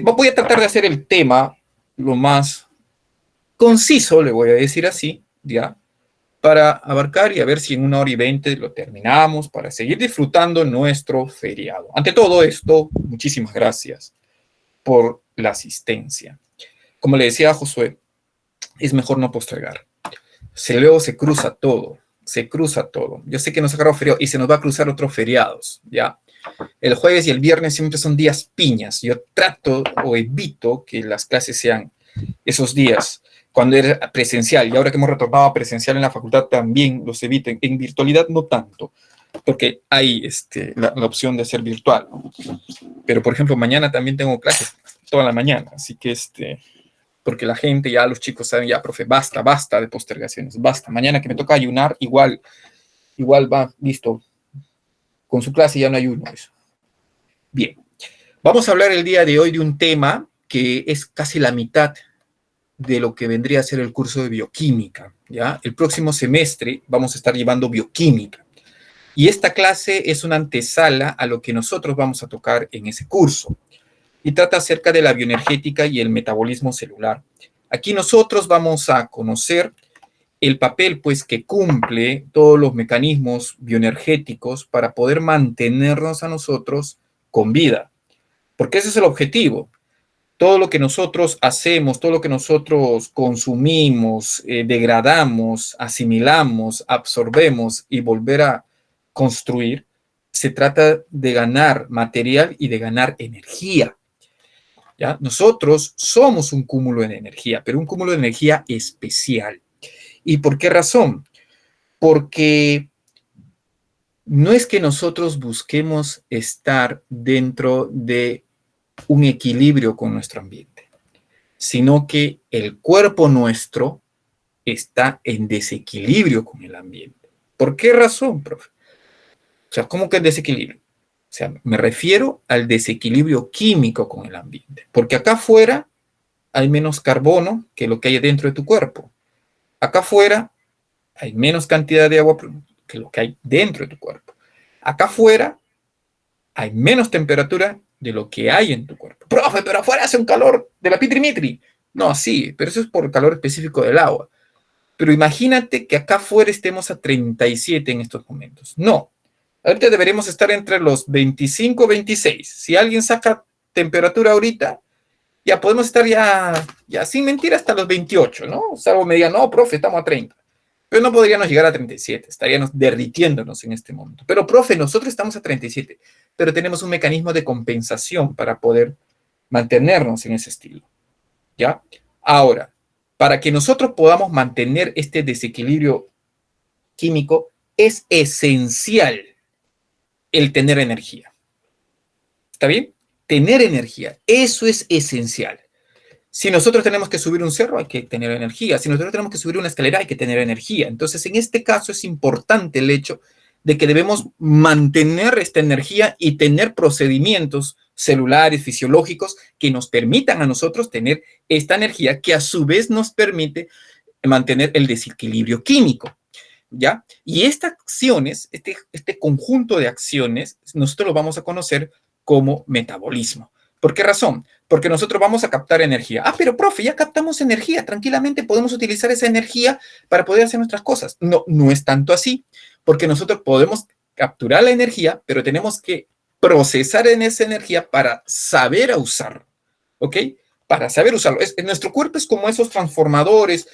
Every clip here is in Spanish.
Voy a tratar de hacer el tema lo más conciso, le voy a decir así, ¿ya? Para abarcar y a ver si en 1 hora y 20 lo terminamos, para seguir disfrutando nuestro feriado. Ante todo esto, muchísimas gracias por la asistencia. Como le decía a Josué, es mejor no postergar. Luego se cruza todo, se cruza todo. Yo sé que nos ha agarrado feriado y se nos va a cruzar otros feriados, ¿ya? El jueves y el viernes siempre son días piñas. Yo trato o evito que las clases sean esos días cuando era presencial, y ahora que hemos retornado a presencial en la facultad también los evito. En virtualidad no tanto, porque hay la opción de hacer virtual, ¿no? Pero por ejemplo mañana también tengo clases toda la mañana, así que porque la gente, ya los chicos saben, ya profe, basta de postergaciones, basta, mañana que me toca ayunar, igual va, listo, con su clase ya no ayuno eso. Bien, vamos a hablar el día de hoy de un tema que es casi la mitad de lo que vendría a ser el curso de bioquímica, ¿ya? El próximo semestre vamos a estar llevando bioquímica. Y esta clase es una antesala a lo que nosotros vamos a tocar en ese curso. Y trata acerca de la bioenergética y el metabolismo celular. Aquí nosotros vamos a conocer el papel, pues, que cumple todos los mecanismos bioenergéticos para poder mantenernos a nosotros con vida. Porque ese es el objetivo. Todo lo que nosotros hacemos, todo lo que nosotros consumimos, degradamos, asimilamos, absorbemos y volver a construir, se trata de ganar material y de ganar energía. ¿Ya? Nosotros somos un cúmulo de energía, pero un cúmulo de energía especial. ¿Y por qué razón? Porque no es que nosotros busquemos estar dentro de un equilibrio con nuestro ambiente, sino que el cuerpo nuestro está en desequilibrio con el ambiente. ¿Por qué razón, profe? O sea, ¿cómo que en desequilibrio? O sea, me refiero al desequilibrio químico con el ambiente, porque acá afuera hay menos carbono que lo que hay dentro de tu cuerpo. Acá afuera hay menos cantidad de agua que lo que hay dentro de tu cuerpo. Acá afuera hay menos temperatura de lo que hay en tu cuerpo. Profe, pero afuera hace un calor de la pitrimitri. No, sí, pero eso es por el calor específico del agua. Pero imagínate que acá afuera estemos a 37 en estos momentos. No, ahorita deberíamos estar entre los 25 y 26. Si alguien saca temperatura ahorita, ya podemos estar ya sin mentir hasta los 28, ¿no? Salvo me digan, no, profe, estamos a 30. Pero no podríamos llegar a 37, estaríamos derritiéndonos en este momento. Pero, profe, nosotros estamos a 37, pero tenemos un mecanismo de compensación para poder mantenernos en ese estilo, ¿ya? Ahora, para que nosotros podamos mantener este desequilibrio químico, es esencial el tener energía. ¿Está bien? Tener energía, eso es esencial. Si nosotros tenemos que subir un cerro, hay que tener energía. Si nosotros tenemos que subir una escalera, hay que tener energía. Entonces, en este caso es importante el hecho de que debemos mantener esta energía y tener procedimientos celulares, fisiológicos, que nos permitan a nosotros tener esta energía que a su vez nos permite mantener el desequilibrio químico, ¿ya? Y estas acciones, este conjunto de acciones, nosotros lo vamos a conocer como metabolismo. ¿Por qué razón? Porque nosotros vamos a captar energía. Ah, pero profe, ya captamos energía, tranquilamente podemos utilizar esa energía para poder hacer nuestras cosas. No, no es tanto así, porque nosotros podemos capturar la energía, pero tenemos que procesar en esa energía para saber usarlo, ¿ok? Para saber usarlo. Nuestro cuerpo es como esos transformadores,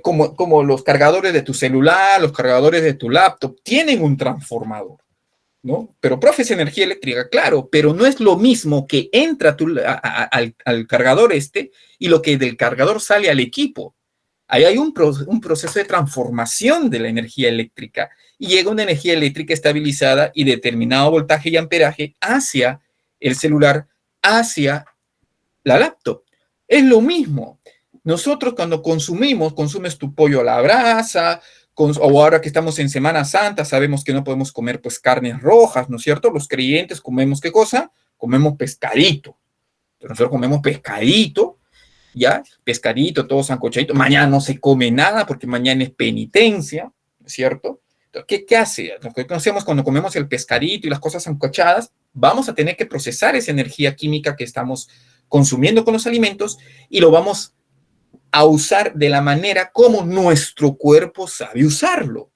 como los cargadores de tu celular, los cargadores de tu laptop, tienen un transformador, ¿no? Pero, profe, es energía eléctrica, claro, pero no es lo mismo que entra al cargador y lo que del cargador sale al equipo. Ahí hay un proceso de transformación de la energía eléctrica y llega una energía eléctrica estabilizada y determinado voltaje y amperaje hacia el celular, hacia la laptop. Es lo mismo. Nosotros cuando consumes tu pollo a la brasa, o ahora que estamos en Semana Santa, sabemos que no podemos comer pues carnes rojas, ¿no es cierto? Los creyentes comemos ¿qué cosa? Comemos pescadito. Entonces, nosotros comemos pescadito, ¿ya? Pescadito, todo sancochadito. Mañana no se come nada porque mañana es penitencia, ¿no es cierto? Entonces, ¿qué hace? Lo que conocemos cuando comemos el pescadito y las cosas sancochadas, vamos a tener que procesar esa energía química que estamos consumiendo con los alimentos y lo vamos a usar de la manera como nuestro cuerpo sabe usarlo.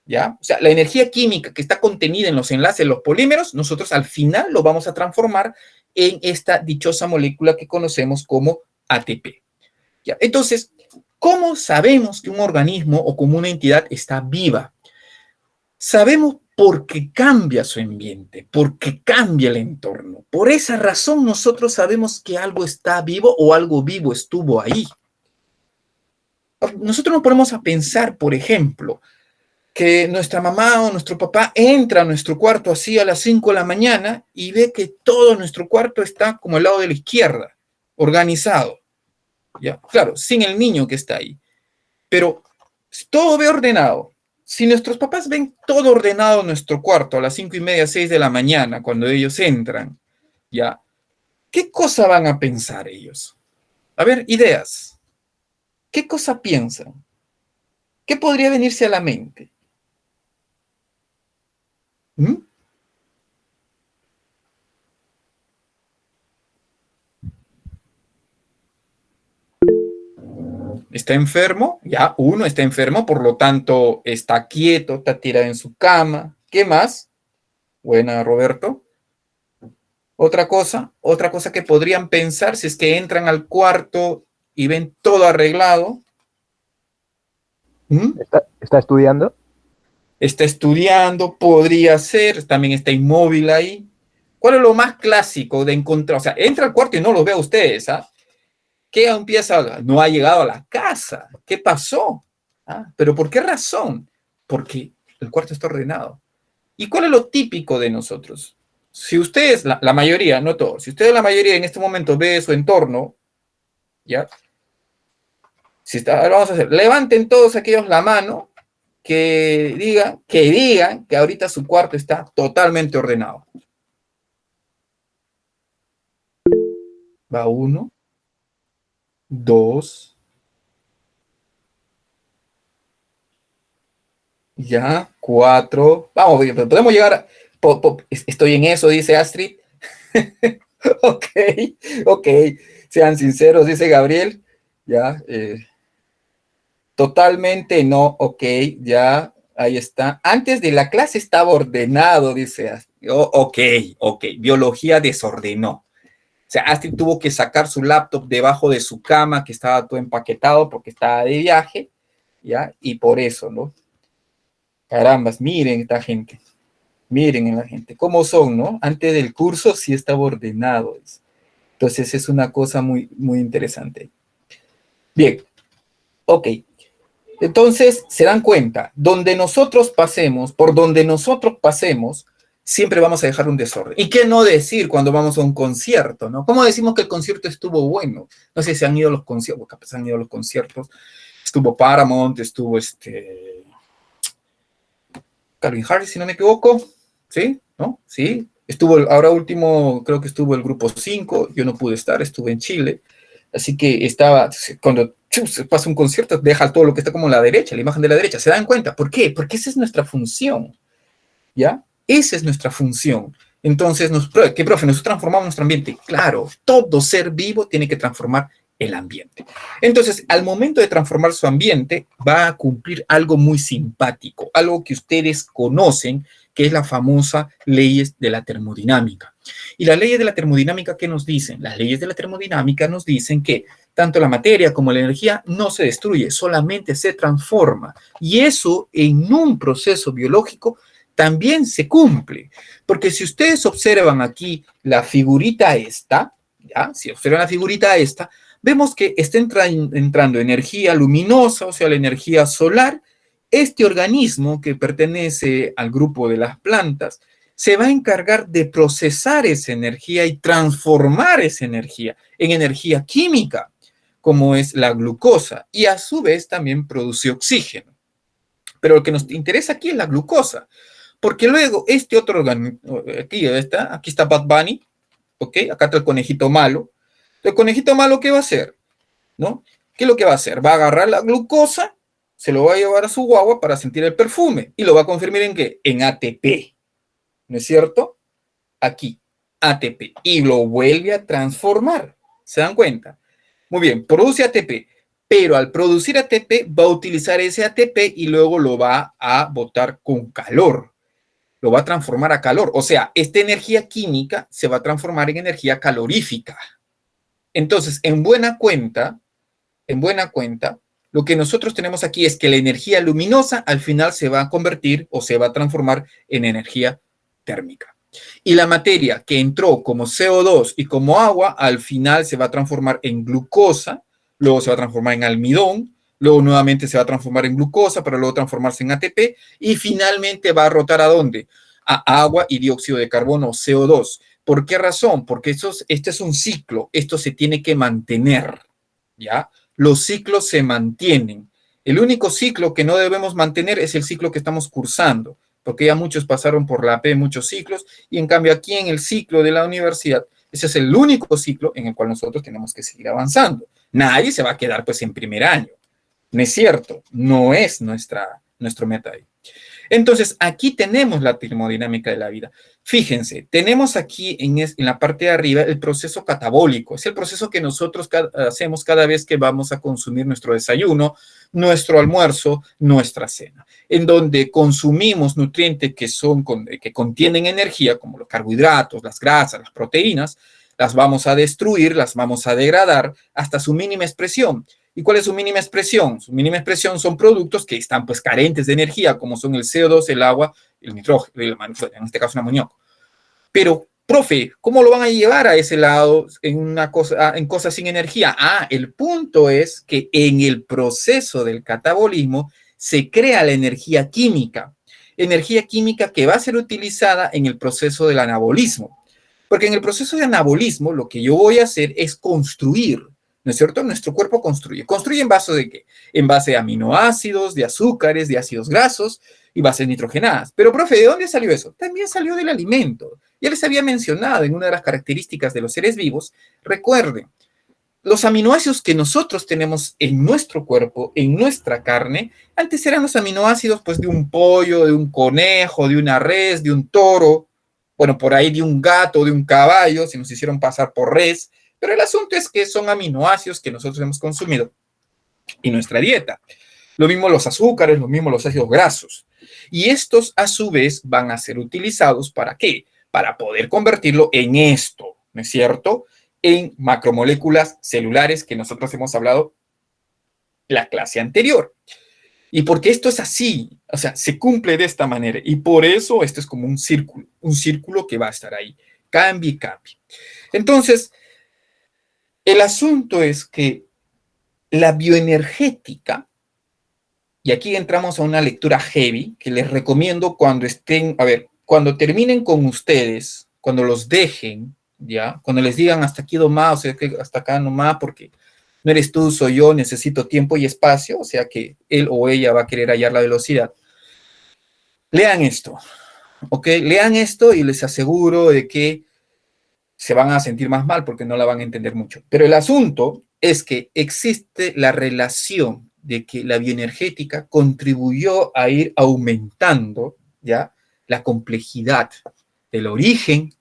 ¿Ya? O sea, la energía química que está contenida en los enlaces de los polímeros, nosotros al final lo vamos a transformar en esta dichosa molécula que conocemos como ATP. ¿Ya? Entonces, ¿cómo sabemos que un organismo o como una entidad está viva? Sabemos porque cambia su ambiente, porque cambia el entorno. Por esa razón nosotros sabemos que algo está vivo o algo vivo estuvo ahí. Nosotros nos ponemos a pensar, por ejemplo, que nuestra mamá o nuestro papá entra a nuestro cuarto así a las 5 de la mañana y ve que todo nuestro cuarto está como al lado de la izquierda, organizado. ¿Ya? Claro, sin el niño que está ahí. Pero todo ve ordenado. Si nuestros papás ven todo ordenado en nuestro cuarto a las 5:30, 6 de la mañana, cuando ellos entran, ¿ya? ¿Qué cosa van a pensar ellos? A ver, ideas. ¿Qué cosa piensan? ¿Qué podría venirse a la mente? ¿Mm? Está enfermo, ya uno está enfermo, por lo tanto está quieto, está tirado en su cama. ¿Qué más? Buena, Roberto. Otra cosa que podrían pensar si es que entran al cuarto y ven todo arreglado. ¿Mm? ¿Está estudiando? Está estudiando, podría ser, también está inmóvil ahí. ¿Cuál es lo más clásico de encontrar? O sea, entra al cuarto y no los ve a ustedes, ¿ah? ¿Qué empieza? No ha llegado a la casa. ¿Qué pasó? ¿Ah? ¿Pero por qué razón? Porque el cuarto está ordenado. ¿Y cuál es lo típico de nosotros? Si ustedes, la mayoría, no todos, si ustedes la mayoría en este momento ve su entorno, ¿ya? Si está, vamos a hacer, levanten todos aquellos la mano que digan que ahorita su cuarto está totalmente ordenado. Va uno, dos, ya, cuatro. Vamos, podemos llegar a, estoy en eso, dice Astrid. Ok, ok, sean sinceros, dice Gabriel. Ya, totalmente no, ok, ya, ahí está. Antes de la clase estaba ordenado, dice Astrid. Oh, ok, ok, biología desordenó. O sea, Astrid tuvo que sacar su laptop debajo de su cama, que estaba todo empaquetado porque estaba de viaje, ¿ya? Y por eso, ¿no? Carambas, miren esta gente, miren en la gente, cómo son, ¿no? Antes del curso sí estaba ordenado. Entonces es una cosa muy, muy interesante. Bien, ok. Entonces se dan cuenta, donde nosotros pasemos, por donde nosotros pasemos, siempre vamos a dejar un desorden. ¿Y qué no decir cuando vamos a un concierto, no? ¿Cómo decimos que el concierto estuvo bueno? No sé si han ido a los conciertos, porque se han ido a los conciertos. Estuvo Paramount, estuvo Calvin Harris, si no me equivoco, ¿sí? ¿No? Sí. Estuvo, ahora último, creo que estuvo el grupo 5, yo no pude estar, estuve en Chile, así que estaba, cuando se pasa un concierto, deja todo lo que está como a la derecha, la imagen de la derecha, ¿se dan cuenta? ¿Por qué? Porque esa es nuestra función, ¿ya? Esa es nuestra función. Entonces, ¿qué, profe? ¿Nosotros transformamos nuestro ambiente? Claro, todo ser vivo tiene que transformar el ambiente. Entonces, al momento de transformar su ambiente, va a cumplir algo muy simpático, algo que ustedes conocen, que es la famosa leyes de la termodinámica. Y las leyes de la termodinámica, ¿qué nos dicen? Las leyes de la termodinámica nos dicen que tanto la materia como la energía no se destruye, solamente se transforma. Y eso en un proceso biológico también se cumple. Porque si ustedes observan aquí la figurita esta, ¿ya? Si observan la figurita esta, vemos que está entrando energía luminosa, o sea, la energía solar. Este organismo que pertenece al grupo de las plantas se va a encargar de procesar esa energía y transformar esa energía en energía química, como es la glucosa, y a su vez también produce oxígeno. Pero lo que nos interesa aquí es la glucosa, porque luego este otro organismo, aquí está Bad Bunny, ¿ok? Acá está el conejito malo. El conejito malo, ¿qué va a hacer? ¿No? ¿Qué es lo que va a hacer? Va a agarrar la glucosa, se lo va a llevar a su guagua para sentir el perfume y lo va a confirmar en ¿qué? En ATP, ¿no es cierto? Aquí, ATP, y lo vuelve a transformar. ¿Se dan cuenta? Muy bien, produce ATP, pero al producir ATP va a utilizar ese ATP y luego lo va a botar con calor. Lo va a transformar a calor. O sea, esta energía química se va a transformar en energía calorífica. Entonces, en buena cuenta, lo que nosotros tenemos aquí es que la energía luminosa al final se va a convertir o se va a transformar en energía térmica. Y la materia que entró como CO2 y como agua, al final se va a transformar en glucosa, luego se va a transformar en almidón, luego nuevamente se va a transformar en glucosa para luego transformarse en ATP y finalmente va a rotar ¿a dónde? A agua y dióxido de carbono, CO2. ¿Por qué razón? Porque este es un ciclo, esto se tiene que mantener, ¿ya? Los ciclos se mantienen. El único ciclo que no debemos mantener es el ciclo que estamos cursando, porque ya muchos pasaron por la AP, muchos ciclos, y en cambio aquí en el ciclo de la universidad, ese es el único ciclo en el cual nosotros tenemos que seguir avanzando. Nadie se va a quedar pues en primer año. No es cierto, no es nuestro meta ahí. Entonces, aquí tenemos la termodinámica de la vida. Fíjense, tenemos aquí en la parte de arriba el proceso catabólico. Es el proceso que nosotros hacemos cada vez que vamos a consumir nuestro desayuno, nuestro almuerzo, nuestra cena, en donde consumimos nutrientes que contienen energía, como los carbohidratos, las grasas, las proteínas, las vamos a destruir, las vamos a degradar hasta su mínima expresión. ¿Y cuál es su mínima expresión? Su mínima expresión son productos que están pues carentes de energía, como son el CO2, el agua, el nitrógeno, en este caso el amoníaco. Pero, profe, ¿cómo lo van a llevar a ese lado en cosas sin energía? El punto es que en el proceso del catabolismo se crea la energía química que va a ser utilizada en el proceso del anabolismo. Porque en el proceso de anabolismo lo que yo voy a hacer es construir, ¿no es cierto? Nuestro cuerpo construye. ¿Construye en base de qué? En base de aminoácidos, de azúcares, de ácidos grasos y bases nitrogenadas. Pero, profe, ¿de dónde salió eso? También salió del alimento. Ya les había mencionado en una de las características de los seres vivos. Recuerden, los aminoácidos que nosotros tenemos en nuestro cuerpo, en nuestra carne, antes eran los aminoácidos pues, de un pollo, de un conejo, de una res, de un toro, bueno, por ahí de un gato, de un caballo, si nos hicieron pasar por res. Pero el asunto es que son aminoácidos que nosotros hemos consumido en nuestra dieta. Lo mismo los azúcares, lo mismo los ácidos grasos. Y estos, a su vez, van a ser utilizados ¿para qué? Para poder convertirlo en esto, ¿no es cierto? En macromoléculas celulares que nosotros hemos hablado la clase anterior. Y porque esto es así, o sea, se cumple de esta manera. Y por eso esto es como un círculo que va a estar ahí. Cambie y cambie. Entonces, el asunto es que la bioenergética, y aquí entramos a una lectura heavy que les recomiendo cuando cuando terminen con ustedes, cuando los dejen, ¿ya? Cuando les digan hasta aquí nomás, o sea, que hasta acá nomás, porque no eres tú, soy yo, necesito tiempo y espacio, o sea que él o ella va a querer hallar la velocidad. Lean esto, ¿ok? Lean esto y les aseguro de que se van a sentir más mal porque no la van a entender mucho. Pero el asunto es que existe la relación de que la bioenergética contribuyó a ir aumentando, ¿ya? La complejidad, el origen,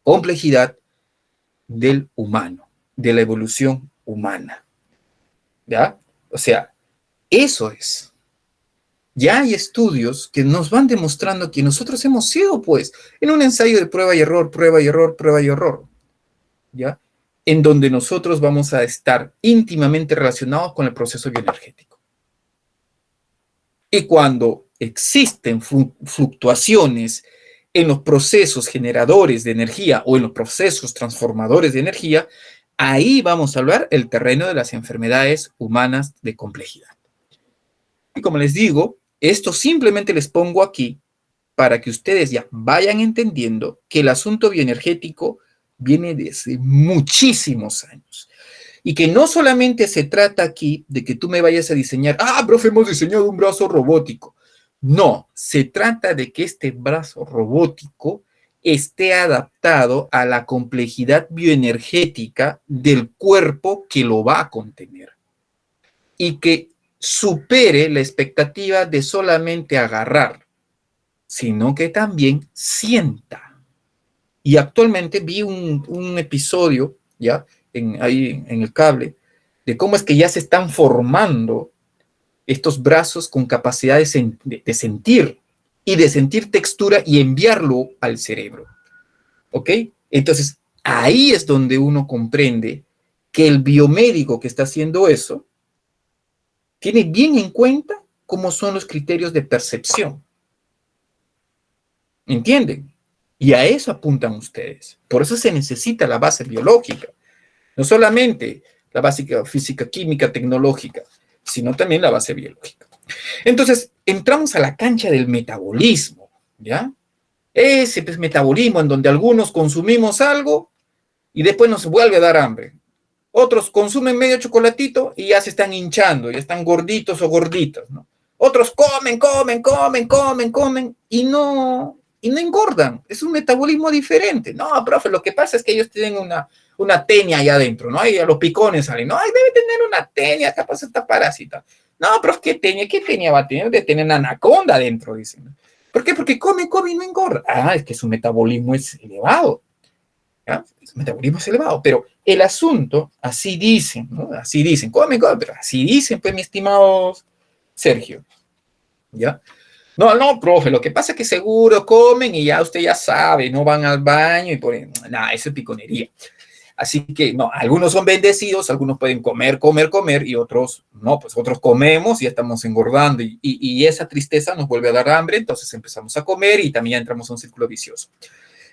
complejidad del humano, de la evolución humana, ¿ya? O sea, eso es. Ya hay estudios que nos van demostrando que nosotros hemos sido, pues, en un ensayo de prueba y error, prueba y error, prueba y error, ¿ya? En donde nosotros vamos a estar íntimamente relacionados con el proceso bioenergético. Y cuando existen fluctuaciones en los procesos generadores de energía o en los procesos transformadores de energía, ahí vamos a hablar el terreno de las enfermedades humanas de complejidad. Y como les digo, esto simplemente les pongo aquí para que ustedes ya vayan entendiendo que el asunto bioenergético viene desde muchísimos años. Y que no solamente se trata aquí de que tú me vayas a diseñar, profe, hemos diseñado un brazo robótico. No, se trata de que este brazo robótico esté adaptado a la complejidad bioenergética del cuerpo que lo va a contener. Y que supere la expectativa de solamente agarrar, sino que también sienta. Y actualmente vi un episodio, ¿ya? ahí en el cable, de cómo es que ya se están formando estos brazos con capacidad de sentir y de sentir textura y enviarlo al cerebro. ¿Ok? Entonces, ahí es donde uno comprende que el biomédico que está haciendo eso tiene bien en cuenta cómo son los criterios de percepción. ¿Entienden? Y a eso apuntan ustedes. Por eso se necesita la base biológica. No solamente la base física, química, tecnológica, sino también la base biológica. Entonces, entramos a la cancha del metabolismo, ¿ya? Ese pues, metabolismo en donde algunos consumimos algo y después nos vuelve a dar hambre. Otros consumen medio chocolatito y ya se están hinchando, ya están gorditos o gorditas, ¿no? Otros comen y no engordan. Es un metabolismo diferente. No, profe, lo que pasa es que ellos tienen una tenia allá adentro, ¿no? Ahí a los picones salen, no, debe tener una tenia, capaz esta parásita. No, profe, ¿qué tenia? ¿Qué tenia va a tener? Debe tener una anaconda adentro, dicen. ¿Por qué? Porque come y no engorda. Ah, es que su metabolismo es elevado. ¿Ya? Su metabolismo es elevado, pero el asunto, así dicen, ¿no? Así dicen, come, pero así dicen, pues, mi estimado Sergio, ¿ya? No, no, profe, lo que pasa es que seguro comen y ya usted ya sabe, no van al baño y ponen, nada, eso es piconería. Así que, no, algunos son bendecidos, algunos pueden comer y otros no, pues otros comemos y estamos engordando y esa tristeza nos vuelve a dar hambre, entonces empezamos a comer y también entramos a un círculo vicioso.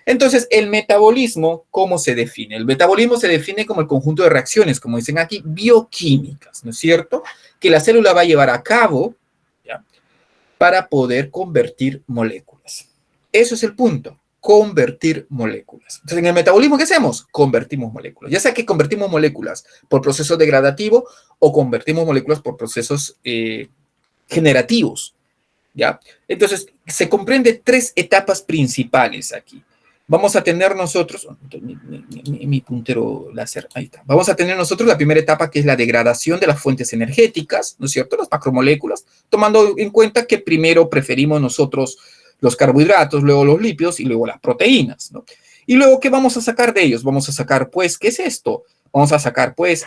Entonces, el metabolismo, ¿cómo se define? El metabolismo se define como el conjunto de reacciones, como dicen aquí, bioquímicas, ¿no es cierto? Que la célula va a llevar a cabo, ¿ya?, para poder convertir moléculas. Eso es el punto, convertir moléculas. Entonces, en el metabolismo, ¿qué hacemos? Convertimos moléculas. Ya sea que convertimos moléculas por proceso degradativo o convertimos moléculas por procesos generativos, ¿ya? Entonces, se comprende tres etapas principales aquí. Vamos a tener nosotros, mi puntero láser, ahí está. Vamos a tener nosotros la primera etapa, que es la degradación de las fuentes energéticas, ¿no es cierto? Las macromoléculas, tomando en cuenta que primero preferimos nosotros los carbohidratos, luego los lípidos y luego las proteínas, ¿no? Y luego, ¿qué vamos a sacar de ellos? Vamos a sacar, pues, ¿qué es esto? Vamos a sacar, pues,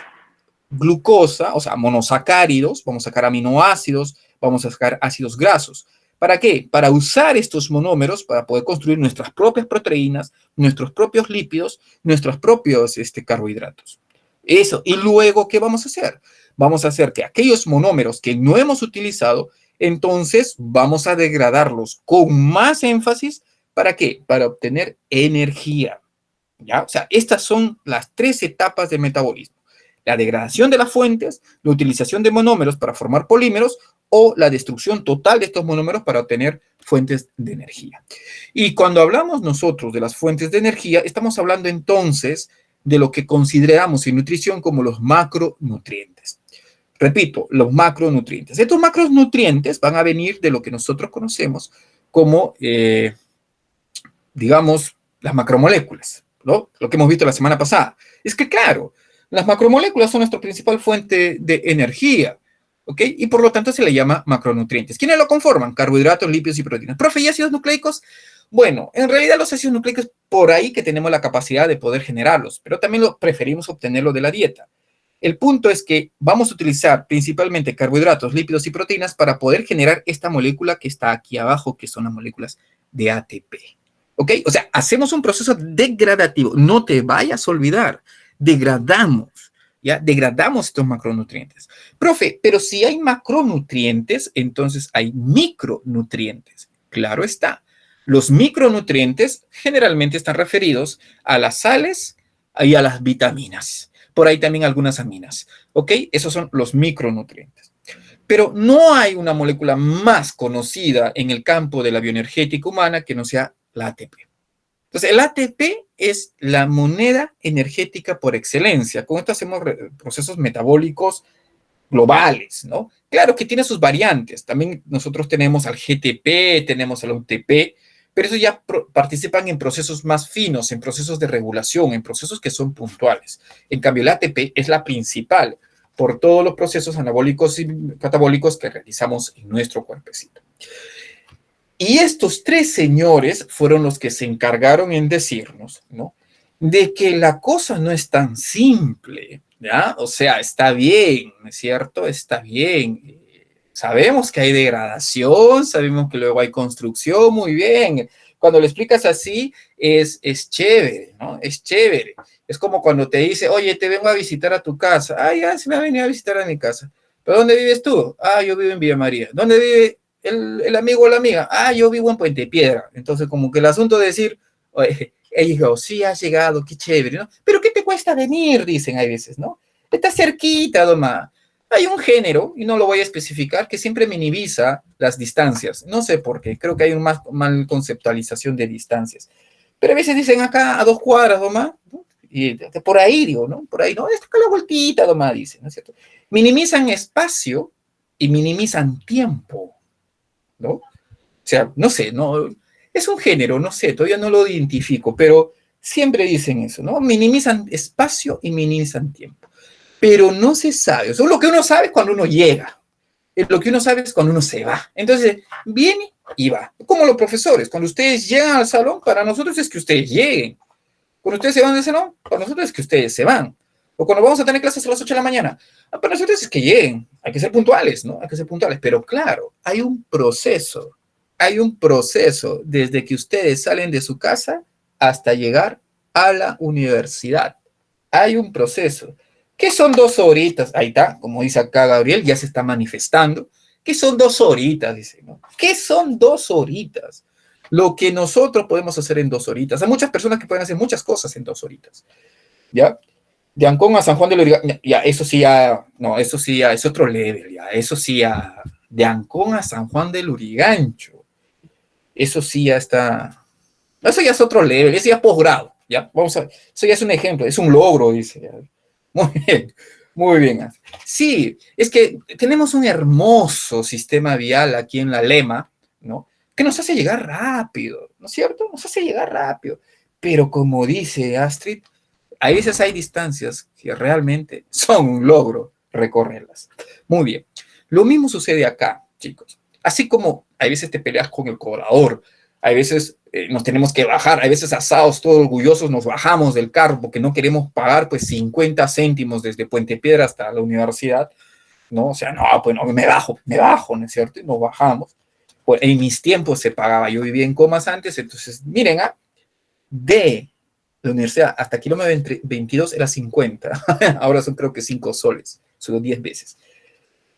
glucosa, o sea, monosacáridos, vamos a sacar aminoácidos, vamos a sacar ácidos grasos. ¿Para qué? Para usar estos monómeros para poder construir nuestras propias proteínas, nuestros propios lípidos, nuestros propios carbohidratos. Eso. Y luego, ¿qué vamos a hacer? Vamos a hacer que aquellos monómeros que no hemos utilizado, entonces vamos a degradarlos con más énfasis. ¿Para qué? Para obtener energía. ¿Ya? O sea, estas son las tres etapas del metabolismo: la degradación de las fuentes, la utilización de monómeros para formar polímeros o la destrucción total de estos monómeros para obtener fuentes de energía. Y cuando hablamos nosotros de las fuentes de energía, estamos hablando entonces de lo que consideramos en nutrición como los macronutrientes. Repito, los macronutrientes. Estos macronutrientes van a venir de lo que nosotros conocemos como, digamos, las macromoléculas, ¿no? Lo que hemos visto la semana pasada. Es que, claro, las macromoléculas son nuestra principal fuente de energía, ¿ok? Y por lo tanto se le llama macronutrientes. ¿Quiénes lo conforman? Carbohidratos, lípidos y proteínas. ¿Profe, y ácidos nucleicos? Bueno, en realidad los ácidos nucleicos por ahí que tenemos la capacidad de poder generarlos, pero también preferimos obtenerlo de la dieta. El punto es que vamos a utilizar principalmente carbohidratos, lípidos y proteínas para poder generar esta molécula que está aquí abajo, que son las moléculas de ATP. ¿Ok? O sea, hacemos un proceso degradativo. No te vayas a olvidar. Degradamos, ¿ya? Degradamos estos macronutrientes. Profe, pero si hay macronutrientes, entonces hay micronutrientes. Claro está. Los micronutrientes generalmente están referidos a las sales y a las vitaminas. Por ahí también algunas aminas. ¿Ok? Esos son los micronutrientes. Pero no hay una molécula más conocida en el campo de la bioenergética humana que no sea la ATP. Entonces, el ATP es la moneda energética por excelencia. Con esto hacemos procesos metabólicos globales, ¿no? Claro que tiene sus variantes. También nosotros tenemos al GTP, tenemos al UTP, pero eso ya participan en procesos más finos, en procesos de regulación, en procesos que son puntuales. En cambio, el ATP es la principal por todos los procesos anabólicos y catabólicos que realizamos en nuestro cuerpecito. Y estos tres señores fueron los que se encargaron en decirnos, ¿no?, de que la cosa no es tan simple, ¿ya? O sea, está bien, ¿no es cierto? Está bien. Sabemos que hay degradación, sabemos que luego hay construcción, muy bien. Cuando le explicas así, es chévere, ¿no? Es chévere. Es como cuando te dice, oye, te vengo a visitar a tu casa. Ah, ya, se me ha venido a visitar a mi casa. ¿Pero dónde vives tú? Ah, yo vivo en Villa María. ¿Dónde vive el amigo o la amiga? Ah, yo vivo en Puente Piedra. Entonces, como que el asunto de decir, oye, ella dijo, sí, has llegado, qué chévere, ¿no? Pero ¿qué te cuesta venir? Dicen hay veces, ¿no? Está cerquita, Doma. Hay un género, y no lo voy a especificar, que siempre minimiza las distancias. No sé por qué, creo que hay una mal conceptualización de distancias. Pero a veces dicen acá a 2 cuadras, Doma, ¿no? Y por ahí, digo, ¿no? Por ahí, ¿no? Está acá la vueltita, Doma, dicen, ¿no es cierto? Minimizan espacio y minimizan tiempo, ¿no? O sea, no sé, no, es un género, no sé, todavía no lo identifico, pero siempre dicen eso, ¿no? Minimizan espacio y minimizan tiempo. Pero no se sabe, o sea, lo que uno sabe es cuando uno llega, lo que uno sabe es cuando uno se va. Entonces, viene y va. Como los profesores, cuando ustedes llegan al salón, para nosotros es que ustedes lleguen. Cuando ustedes se van del salón, para nosotros es que ustedes se van. O cuando vamos a tener clases a las 8 de la mañana, para nosotros es que lleguen. Hay que ser puntuales, ¿no? Hay que ser puntuales. Pero claro, hay un proceso desde que ustedes salen de su casa hasta llegar a la universidad. Hay un proceso. ¿Qué son 2 horitas? Ahí está, como dice acá Gabriel, ya se está manifestando. ¿Qué son 2 horitas? Dice, ¿no? ¿Qué son 2 horitas? Lo que nosotros podemos hacer en 2 horitas. Hay muchas personas que pueden hacer muchas cosas en 2 horitas. ¿Ya? De Ancón a San Juan de Lurigancho, ya, eso sí ya, no, eso sí ya es otro level, ya, eso sí ya, de Ancón a San Juan de Lurigancho, eso sí ya está, eso ya es otro level, eso ya es posgrado, ya, vamos a ver, eso ya es un ejemplo, es un logro, dice, ya. Muy bien, muy bien. Sí, es que tenemos un hermoso sistema vial aquí en La Lema, ¿no? Que nos hace llegar rápido, ¿no es cierto? Nos hace llegar rápido, pero como dice Astrid, a veces hay distancias que realmente son un logro recorrerlas. Muy bien. Lo mismo sucede acá, chicos. Así como a veces te peleas con el cobrador, a veces nos tenemos que bajar, a veces asados, todos orgullosos, nos bajamos del carro porque no queremos pagar pues 50 céntimos desde Puente Piedra hasta la universidad, ¿no? O sea, no, pues no, me bajo, ¿no es cierto? Y nos bajamos. Pues en mis tiempos se pagaba, yo vivía en Comas antes, entonces, miren, de la universidad hasta kilómetro 22 era 50. Ahora son creo que 5 soles, solo 10 veces.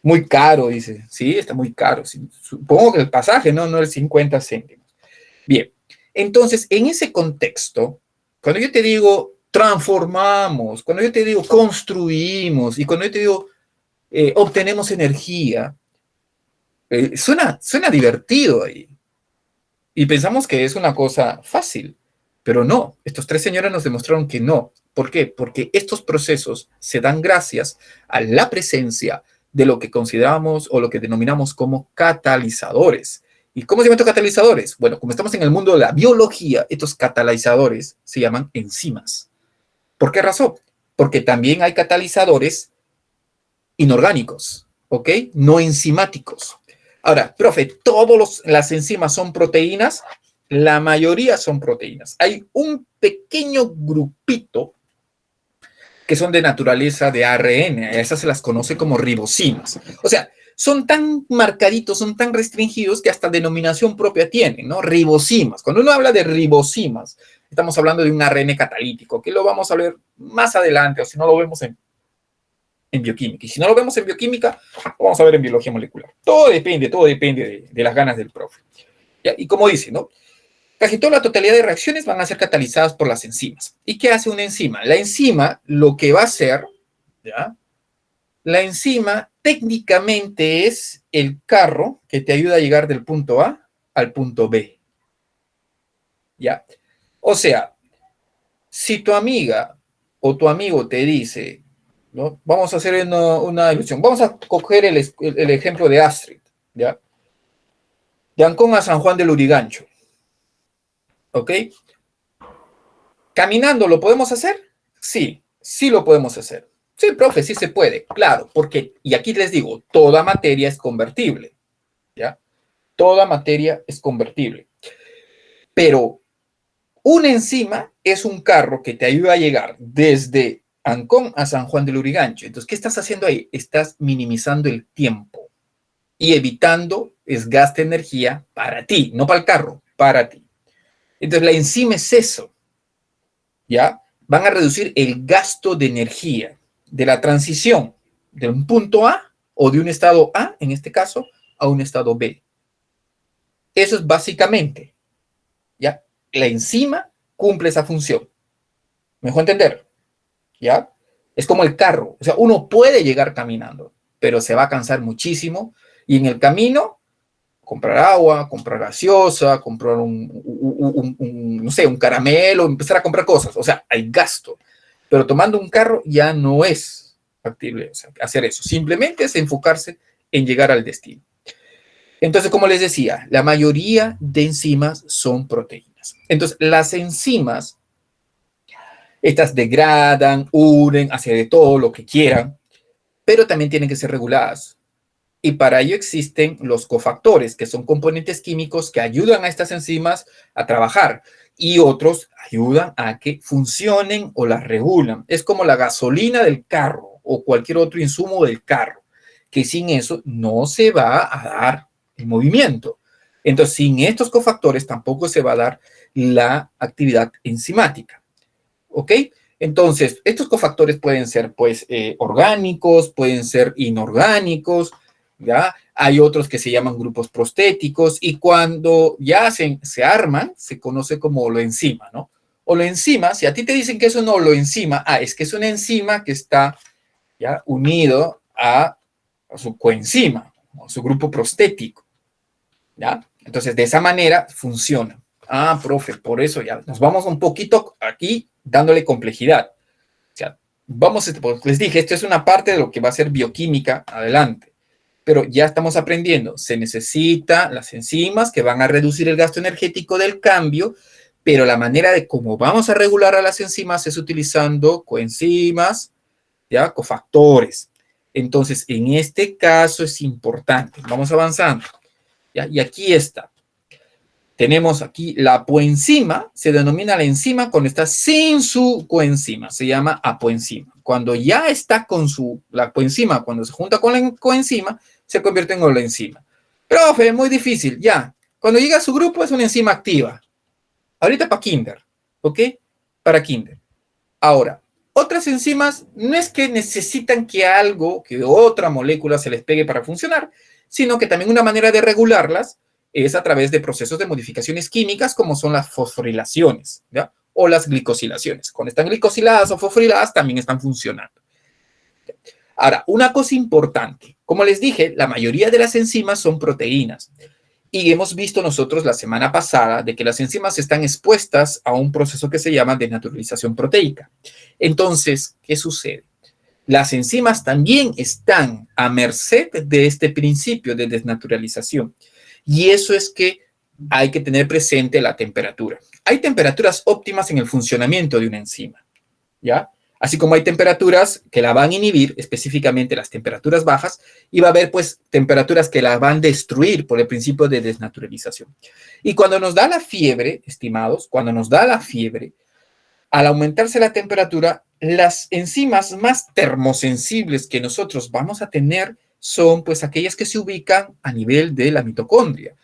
Muy caro, dice. Sí, está muy caro. Sí, supongo que el pasaje, ¿no? No el 50 céntimos. Bien, entonces, en ese contexto, cuando yo te digo transformamos, cuando yo te digo construimos y cuando yo te digo obtenemos energía, suena divertido ahí. Y pensamos que es una cosa fácil, pero no. Estos 3 señores nos demostraron que no. ¿Por qué? Porque estos procesos se dan gracias a la presencia de lo que consideramos o lo que denominamos como catalizadores. ¿Y cómo se llaman estos catalizadores? Bueno, como estamos en el mundo de la biología, estos catalizadores se llaman enzimas. ¿Por qué razón? Porque también hay catalizadores inorgánicos, ¿ok? No enzimáticos. Ahora, profe, ¿todas las enzimas son proteínas? La mayoría son proteínas. Hay un pequeño grupito que son de naturaleza de ARN. A esas se las conoce como ribosimas. O sea, son tan marcaditos, son tan restringidos que hasta denominación propia tienen, ¿no? Ribosimas. Cuando uno habla de ribosimas, estamos hablando de un ARN catalítico, que lo vamos a ver más adelante, o si no lo vemos en bioquímica. Y si no lo vemos en bioquímica, lo vamos a ver en biología molecular. Todo depende de las ganas del profe. ¿Ya? Y como dice, ¿no? Casi toda la totalidad de reacciones van a ser catalizadas por las enzimas. ¿Y qué hace una enzima? La enzima lo que va a hacer, ¿ya? La enzima técnicamente es el carro que te ayuda a llegar del punto A al punto B. ¿Ya? O sea, si tu amiga o tu amigo te dice, ¿no? Vamos a hacer una ilusión. Vamos a coger el ejemplo de Astrid, ¿ya? De Ancón a San Juan del Lurigancho, ¿ok? ¿Caminando lo podemos hacer? Sí, sí lo podemos hacer. Sí, profe, sí se puede, claro, porque, y aquí les digo, toda materia es convertible, ¿ya? Toda materia es convertible. Pero Una enzima es un carro que te ayuda a llegar desde Ancón a San Juan del Lurigancho. Entonces, ¿qué estás haciendo ahí? Estás minimizando el tiempo y evitando desgaste de energía para ti, no para el carro, para ti. Entonces, la enzima es eso, ¿ya? Van a reducir el gasto de energía de la transición de un punto A o de un estado A, en este caso, a un estado B. Eso es básicamente, ¿ya? La enzima cumple esa función. ¿Me dejó entender? ¿Ya? Es como el carro. O sea, uno puede llegar caminando, pero se va a cansar muchísimo y en el camino comprar agua, comprar gaseosa, comprar no sé, un caramelo, empezar a comprar cosas. O sea, hay gasto. Pero tomando un carro ya no es factible, o sea, hacer eso. Simplemente es enfocarse en llegar al destino. Entonces, como les decía, la mayoría de enzimas son proteínas. Entonces, las enzimas, estas degradan, unen, hacen de todo lo que quieran, pero también tienen que ser reguladas. Y para ello existen los cofactores, que son componentes químicos que ayudan a estas enzimas a trabajar y otros ayudan a que funcionen o las regulan. Es como la gasolina del carro o cualquier otro insumo del carro, que sin eso no se va a dar el movimiento. Entonces, sin estos cofactores tampoco se va a dar la actividad enzimática. ¿Ok? Entonces, estos cofactores pueden ser, pues, orgánicos, pueden ser inorgánicos, ¿ya? Hay otros que se llaman grupos prostéticos y cuando ya se arman, se conoce como holoenzima, ¿no? Holoenzima, si a ti te dicen que es una holoenzima, es que es una enzima que está ya unido a su coenzima, a su grupo prostético, ¿ya? Entonces, de esa manera funciona. Profe, por eso ya nos vamos un poquito aquí dándole complejidad. O sea, pues les dije, esto es una parte de lo que va a ser bioquímica adelante, pero ya estamos aprendiendo. Se necesitan las enzimas que van a reducir el gasto energético del cambio, pero la manera de cómo vamos a regular a las enzimas es utilizando coenzimas, ya, cofactores. Entonces, en este caso es importante. Vamos avanzando. ¿Ya? Y aquí está. Tenemos aquí la apoenzima, se denomina la enzima cuando está sin su coenzima, se llama apoenzima. Cuando ya está con la apoenzima, cuando se junta con la coenzima, se convierte en holoenzima. Profe, muy difícil, ya. Cuando llega a su grupo es una enzima activa. Ahorita para kinder, ¿ok? Para kinder. Ahora, otras enzimas no es que necesitan que otra molécula se les pegue para funcionar, sino que también una manera de regularlas es a través de procesos de modificaciones químicas como son las fosforilaciones, ¿ya? O las glicosilaciones. Cuando están glicosiladas o fosforiladas también están funcionando. Ahora, una cosa importante, como les dije, la mayoría de las enzimas son proteínas. Y hemos visto nosotros la semana pasada de que las enzimas están expuestas a un proceso que se llama desnaturalización proteica. Entonces, ¿qué sucede? Las enzimas también están a merced de este principio de desnaturalización. Y eso es que hay que tener presente la temperatura. Hay temperaturas óptimas en el funcionamiento de una enzima, ¿ya? Así como hay temperaturas que la van a inhibir, específicamente las temperaturas bajas, y va a haber pues temperaturas que la van a destruir por el principio de desnaturalización. Y cuando nos da la fiebre, estimados, cuando nos da la fiebre, al aumentarse la temperatura, las enzimas más termosensibles que nosotros vamos a tener son pues aquellas que se ubican a nivel de la mitocondria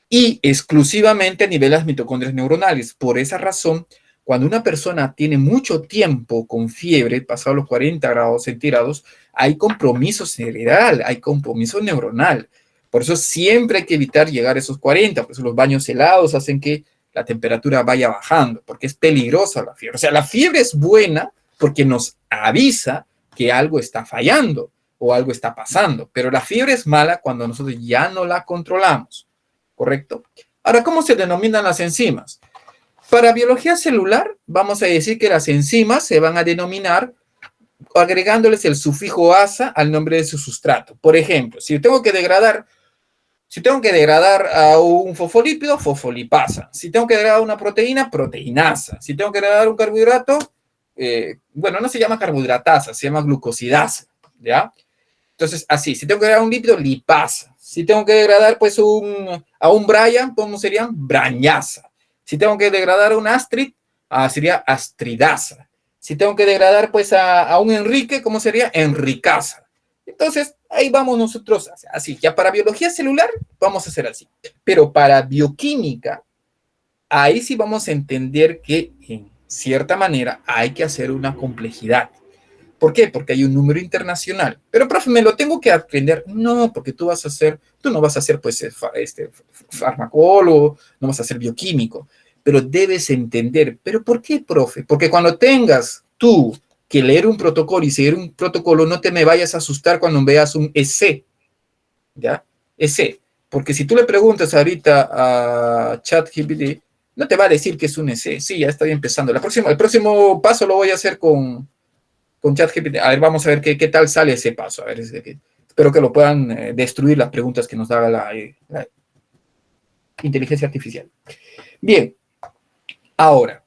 y exclusivamente a nivel de las mitocondrias neuronales. Por esa razón, cuando una persona tiene mucho tiempo con fiebre, pasado los 40 grados centígrados, hay compromiso cerebral, hay compromiso neuronal. Por eso siempre hay que evitar llegar a esos 40, por eso los baños helados hacen que la temperatura vaya bajando, porque es peligrosa la fiebre. O sea, la fiebre es buena porque nos avisa que algo está fallando o algo está pasando, pero la fiebre es mala cuando nosotros ya no la controlamos, ¿correcto? Ahora, ¿cómo se denominan las enzimas? Para biología celular, vamos a decir que las enzimas se van a denominar agregándoles el sufijo asa al nombre de su sustrato. Por ejemplo, si tengo que degradar a un fosfolípido, fosfolipasa. Si tengo que degradar una proteína, proteinasa. Si tengo que degradar un carbohidrato, bueno, no se llama carbohidratasa, se llama glucosidasa, ¿ya? Entonces, así, si tengo que degradar un lípido, lipasa. Si tengo que degradar, pues, a un Brian, ¿cómo serían? Brañasa. Si tengo que degradar a un Astrid, sería astridasa. Si tengo que degradar pues a un Enrique, ¿cómo sería? Enricasa. Entonces, ahí vamos nosotros, así. Ya para biología celular, vamos a hacer así. Pero para bioquímica, ahí sí vamos a entender que en cierta manera hay que hacer una complejidad. ¿Por qué? Porque hay un número internacional. Pero, profe, ¿me lo tengo que aprender? No, porque tú no vas a ser, pues, farmacólogo, no vas a ser bioquímico, pero debes entender. ¿Pero por qué, profe? Porque cuando tengas tú que leer un protocolo y seguir un protocolo, no te me vayas a asustar cuando veas un EC, ¿ya? EC. Porque si tú le preguntas ahorita a ChatGPT, no te va a decir que es un EC. Sí, ya estoy empezando. El próximo paso lo voy a hacer con ChatGPT. A ver, vamos a ver qué tal sale ese paso. A ver, espero que lo puedan destruir las preguntas que nos da la inteligencia artificial. Bien, ahora,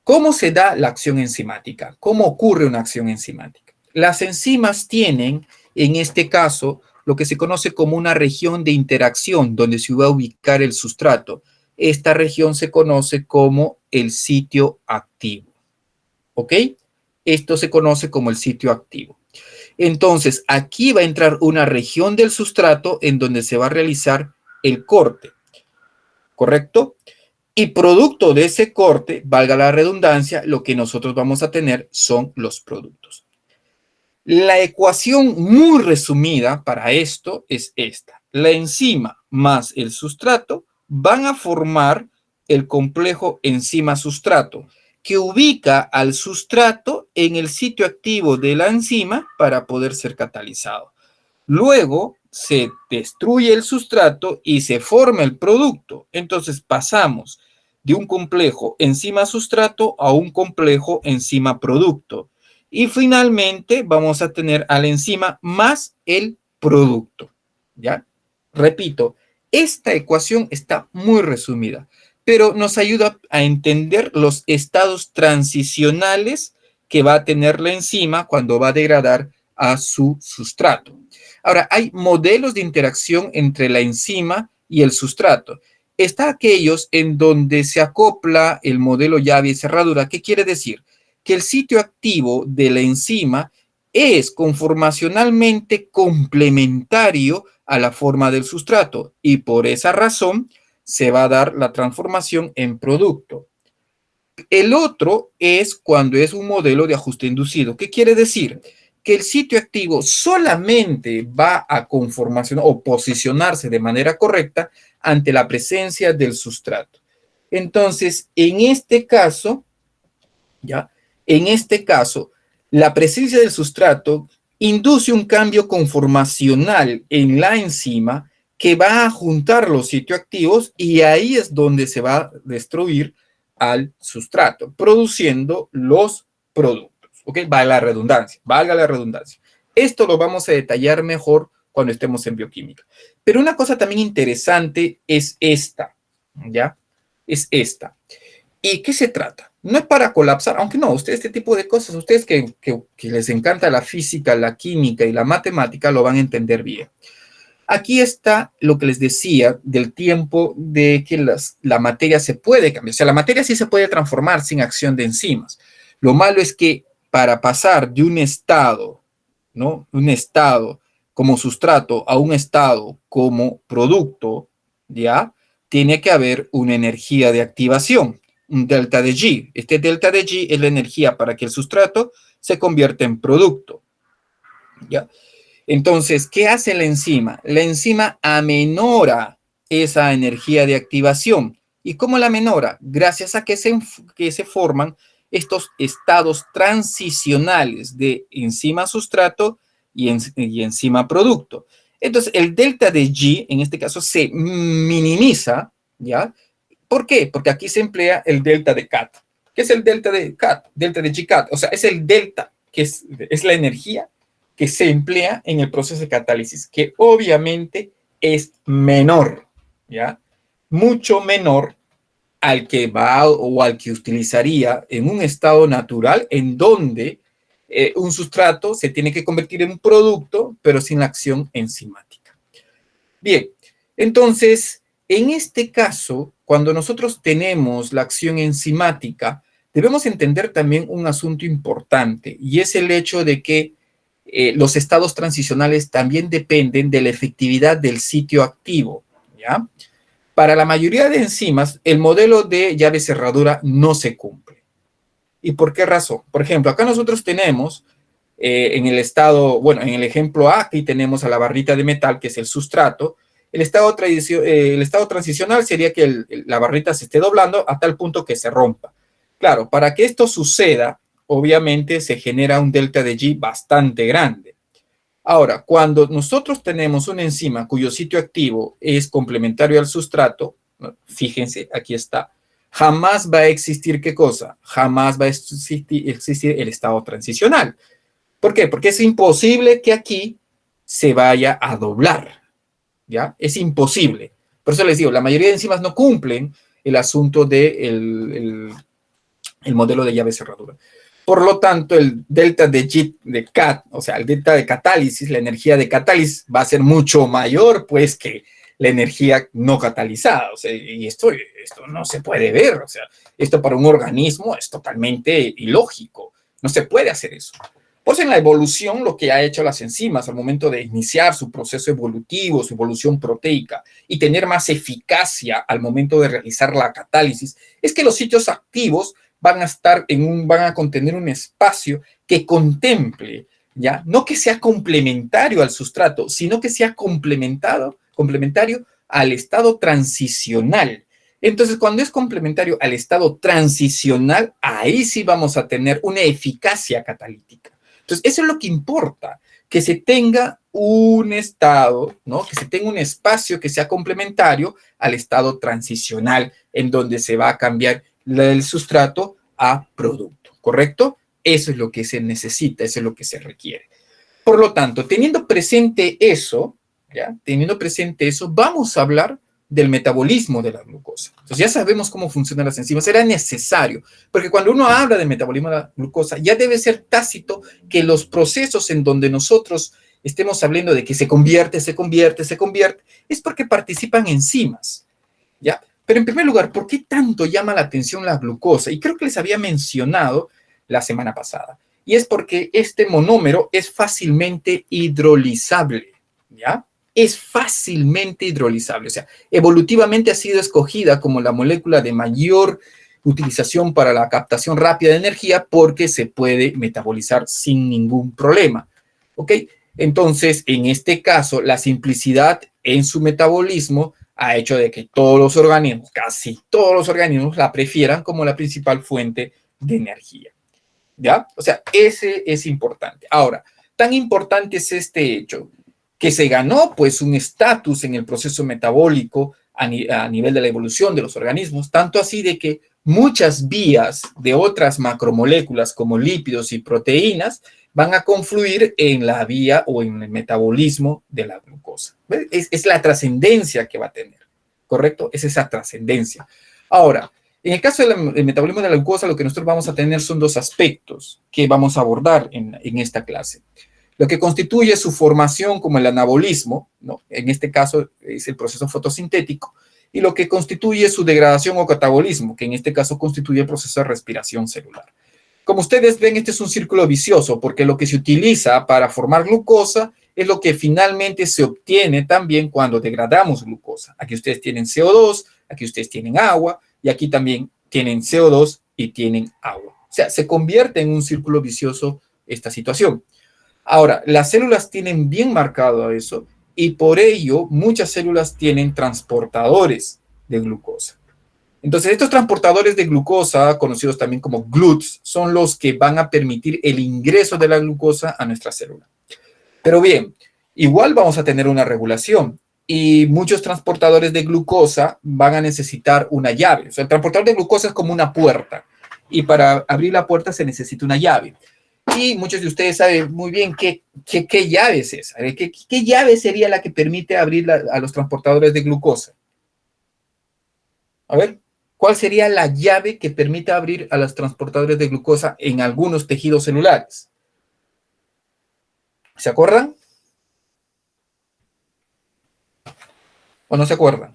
¿cómo se da la acción enzimática? ¿Cómo ocurre una acción enzimática? Las enzimas tienen, en este caso, lo que se conoce como una región de interacción donde se va a ubicar el sustrato. Esta región se conoce como el sitio activo. ¿Ok? Esto se conoce como el sitio activo. Entonces, aquí va a entrar una región del sustrato en donde se va a realizar el corte, ¿correcto? Y producto de ese corte, valga la redundancia, lo que nosotros vamos a tener son los productos. La ecuación muy resumida para esto es esta. La enzima más el sustrato van a formar el complejo enzima-sustrato, que ubica al sustrato en el sitio activo de la enzima para poder ser catalizado. Luego se destruye el sustrato y se forma el producto. Entonces pasamos de un complejo enzima-sustrato a un complejo enzima-producto. Y finalmente vamos a tener a la enzima más el producto. ¿Ya? Repito, esta ecuación está muy resumida, pero nos ayuda a entender los estados transicionales que va a tener la enzima cuando va a degradar a su sustrato. Ahora, hay modelos de interacción entre la enzima y el sustrato. Está aquellos en donde se acopla el modelo llave y cerradura. ¿Qué quiere decir? Que el sitio activo de la enzima es conformacionalmente complementario a la forma del sustrato y por esa razón se va a dar la transformación en producto. El otro es cuando es un modelo de ajuste inducido. ¿Qué quiere decir? Que el sitio activo solamente va a conformación o posicionarse de manera correcta ante la presencia del sustrato. Entonces, en este caso, ¿ya? En este caso, la presencia del sustrato induce un cambio conformacional en la enzima que va a juntar los sitios activos y ahí es donde se va a destruir al sustrato, produciendo los productos. ¿Ok? Valga la redundancia. Esto lo vamos a detallar mejor cuando estemos en bioquímica. Pero una cosa también interesante es esta, ¿ya? Es esta. ¿Y qué se trata? No es para colapsar, aunque no, ustedes este tipo de cosas, ustedes que les encanta la física, la química y la matemática, lo van a entender bien. Aquí está lo que les decía del tiempo de que la materia se puede cambiar. O sea, la materia sí se puede transformar sin acción de enzimas. Lo malo es que para pasar de un estado, ¿no? Un estado como sustrato a un estado como producto, ¿ya? Tiene que haber una energía de activación, un delta de G. Este delta de G es la energía para que el sustrato se convierta en producto, ¿ya? Entonces, ¿qué hace la enzima? La enzima amenora esa energía de activación. ¿Y cómo la amenora? Gracias a que se forman estos estados transicionales de enzima sustrato y enzima producto. Entonces, el delta de G, en este caso, se minimiza, ¿ya? ¿Por qué? Porque aquí se emplea el delta de Cat. ¿Qué es el delta de Cat? Delta de G-Cat. O sea, es el delta, que es la energía que se emplea en el proceso de catálisis, que obviamente es menor, ¿ya? Mucho menor al que va o al que utilizaría en un estado natural en donde un sustrato se tiene que convertir en un producto, pero sin la acción enzimática. Bien, entonces, en este caso, cuando nosotros tenemos la acción enzimática, debemos entender también un asunto importante, y es el hecho de que los estados transicionales también dependen de la efectividad del sitio activo, ¿ya? Para la mayoría de enzimas, el modelo de llave cerradura no se cumple. ¿Y por qué razón? Por ejemplo, acá nosotros tenemos en el estado, bueno, en el ejemplo A, aquí tenemos a la barrita de metal, que es el sustrato. El estado transicional sería que la barrita se esté doblando a tal punto que se rompa. Claro, para que esto suceda, obviamente se genera un delta de G bastante grande. Ahora, cuando nosotros tenemos una enzima cuyo sitio activo es complementario al sustrato, ¿no? Fíjense, aquí está, jamás va a existir, ¿qué cosa? Jamás va a existir el estado transicional. ¿Por qué? Porque es imposible que aquí se vaya a doblar, ¿ya? Es imposible. Por eso les digo, la mayoría de enzimas no cumplen el asunto del el modelo de llave cerradura. Por lo tanto, el delta de G de cat, o sea, el delta de catálisis, la energía de catálisis va a ser mucho mayor, pues, que la energía no catalizada. O sea, y esto no se puede ver. O sea, esto para un organismo es totalmente ilógico. No se puede hacer eso. Por eso en la evolución, lo que ha hecho las enzimas al momento de iniciar su proceso evolutivo, su evolución proteica, y tener más eficacia al momento de realizar la catálisis, es que los sitios activos van a contener un espacio que contemple, ¿ya? No que sea complementario al sustrato, sino que sea complementario al estado transicional. Entonces, cuando es complementario al estado transicional, ahí sí vamos a tener una eficacia catalítica. Entonces, eso es lo que importa, que se tenga un estado, ¿no? Que se tenga un espacio que sea complementario al estado transicional, en donde se va a cambiar el sustrato a producto, ¿correcto? Eso es lo que se necesita, eso es lo que se requiere. Por lo tanto, teniendo presente eso, ¿ya? Teniendo presente eso, vamos a hablar del metabolismo de la glucosa. Entonces ya sabemos cómo funcionan las enzimas, era necesario, porque cuando uno habla del metabolismo de la glucosa, ya debe ser tácito que los procesos en donde nosotros estemos hablando de que se convierte, es porque participan enzimas, ¿ya? Pero en primer lugar, ¿por qué tanto llama la atención la glucosa? Y creo que les había mencionado la semana pasada. Y es porque este monómero es fácilmente hidrolizable, ¿ya? Es fácilmente hidrolizable. O sea, evolutivamente ha sido escogida como la molécula de mayor utilización para la captación rápida de energía porque se puede metabolizar sin ningún problema. ¿Ok? Entonces, en este caso, la simplicidad en su metabolismo ha hecho de que todos los organismos, casi todos los organismos, la prefieran como la principal fuente de energía. ¿Ya? O sea, ese es importante. Ahora, tan importante es este hecho que se ganó pues un estatus en el proceso metabólico a nivel de la evolución de los organismos, tanto así de que muchas vías de otras macromoléculas como lípidos y proteínas van a confluir en la vía o en el metabolismo de la glucosa. Es la trascendencia que va a tener, ¿correcto? Es esa trascendencia. Ahora, en el caso del metabolismo de la glucosa, lo que nosotros vamos a tener son dos aspectos que vamos a abordar en esta clase. Lo que constituye su formación como el anabolismo, ¿no? En este caso es el proceso fotosintético, y lo que constituye su degradación o catabolismo, que en este caso constituye el proceso de respiración celular. Como ustedes ven, este es un círculo vicioso, porque lo que se utiliza para formar glucosa es lo que finalmente se obtiene también cuando degradamos glucosa. Aquí ustedes tienen CO2, aquí ustedes tienen agua, y aquí también tienen CO2 y tienen agua. O sea, se convierte en un círculo vicioso esta situación. Ahora, las células tienen bien marcado eso y por ello muchas células tienen transportadores de glucosa. Entonces, estos transportadores de glucosa, conocidos también como GLUTs, son los que van a permitir el ingreso de la glucosa a nuestra célula. Pero bien, igual vamos a tener una regulación y muchos transportadores de glucosa van a necesitar una llave. O sea, el transportador de glucosa es como una puerta y para abrir la puerta se necesita una llave. Y muchos de ustedes saben muy bien qué llave es esa. ¿Qué llave sería la que permite abrir a los transportadores de glucosa? A ver, ¿cuál sería la llave que permite abrir a los transportadores de glucosa en algunos tejidos celulares? ¿Se acuerdan o no se acuerdan?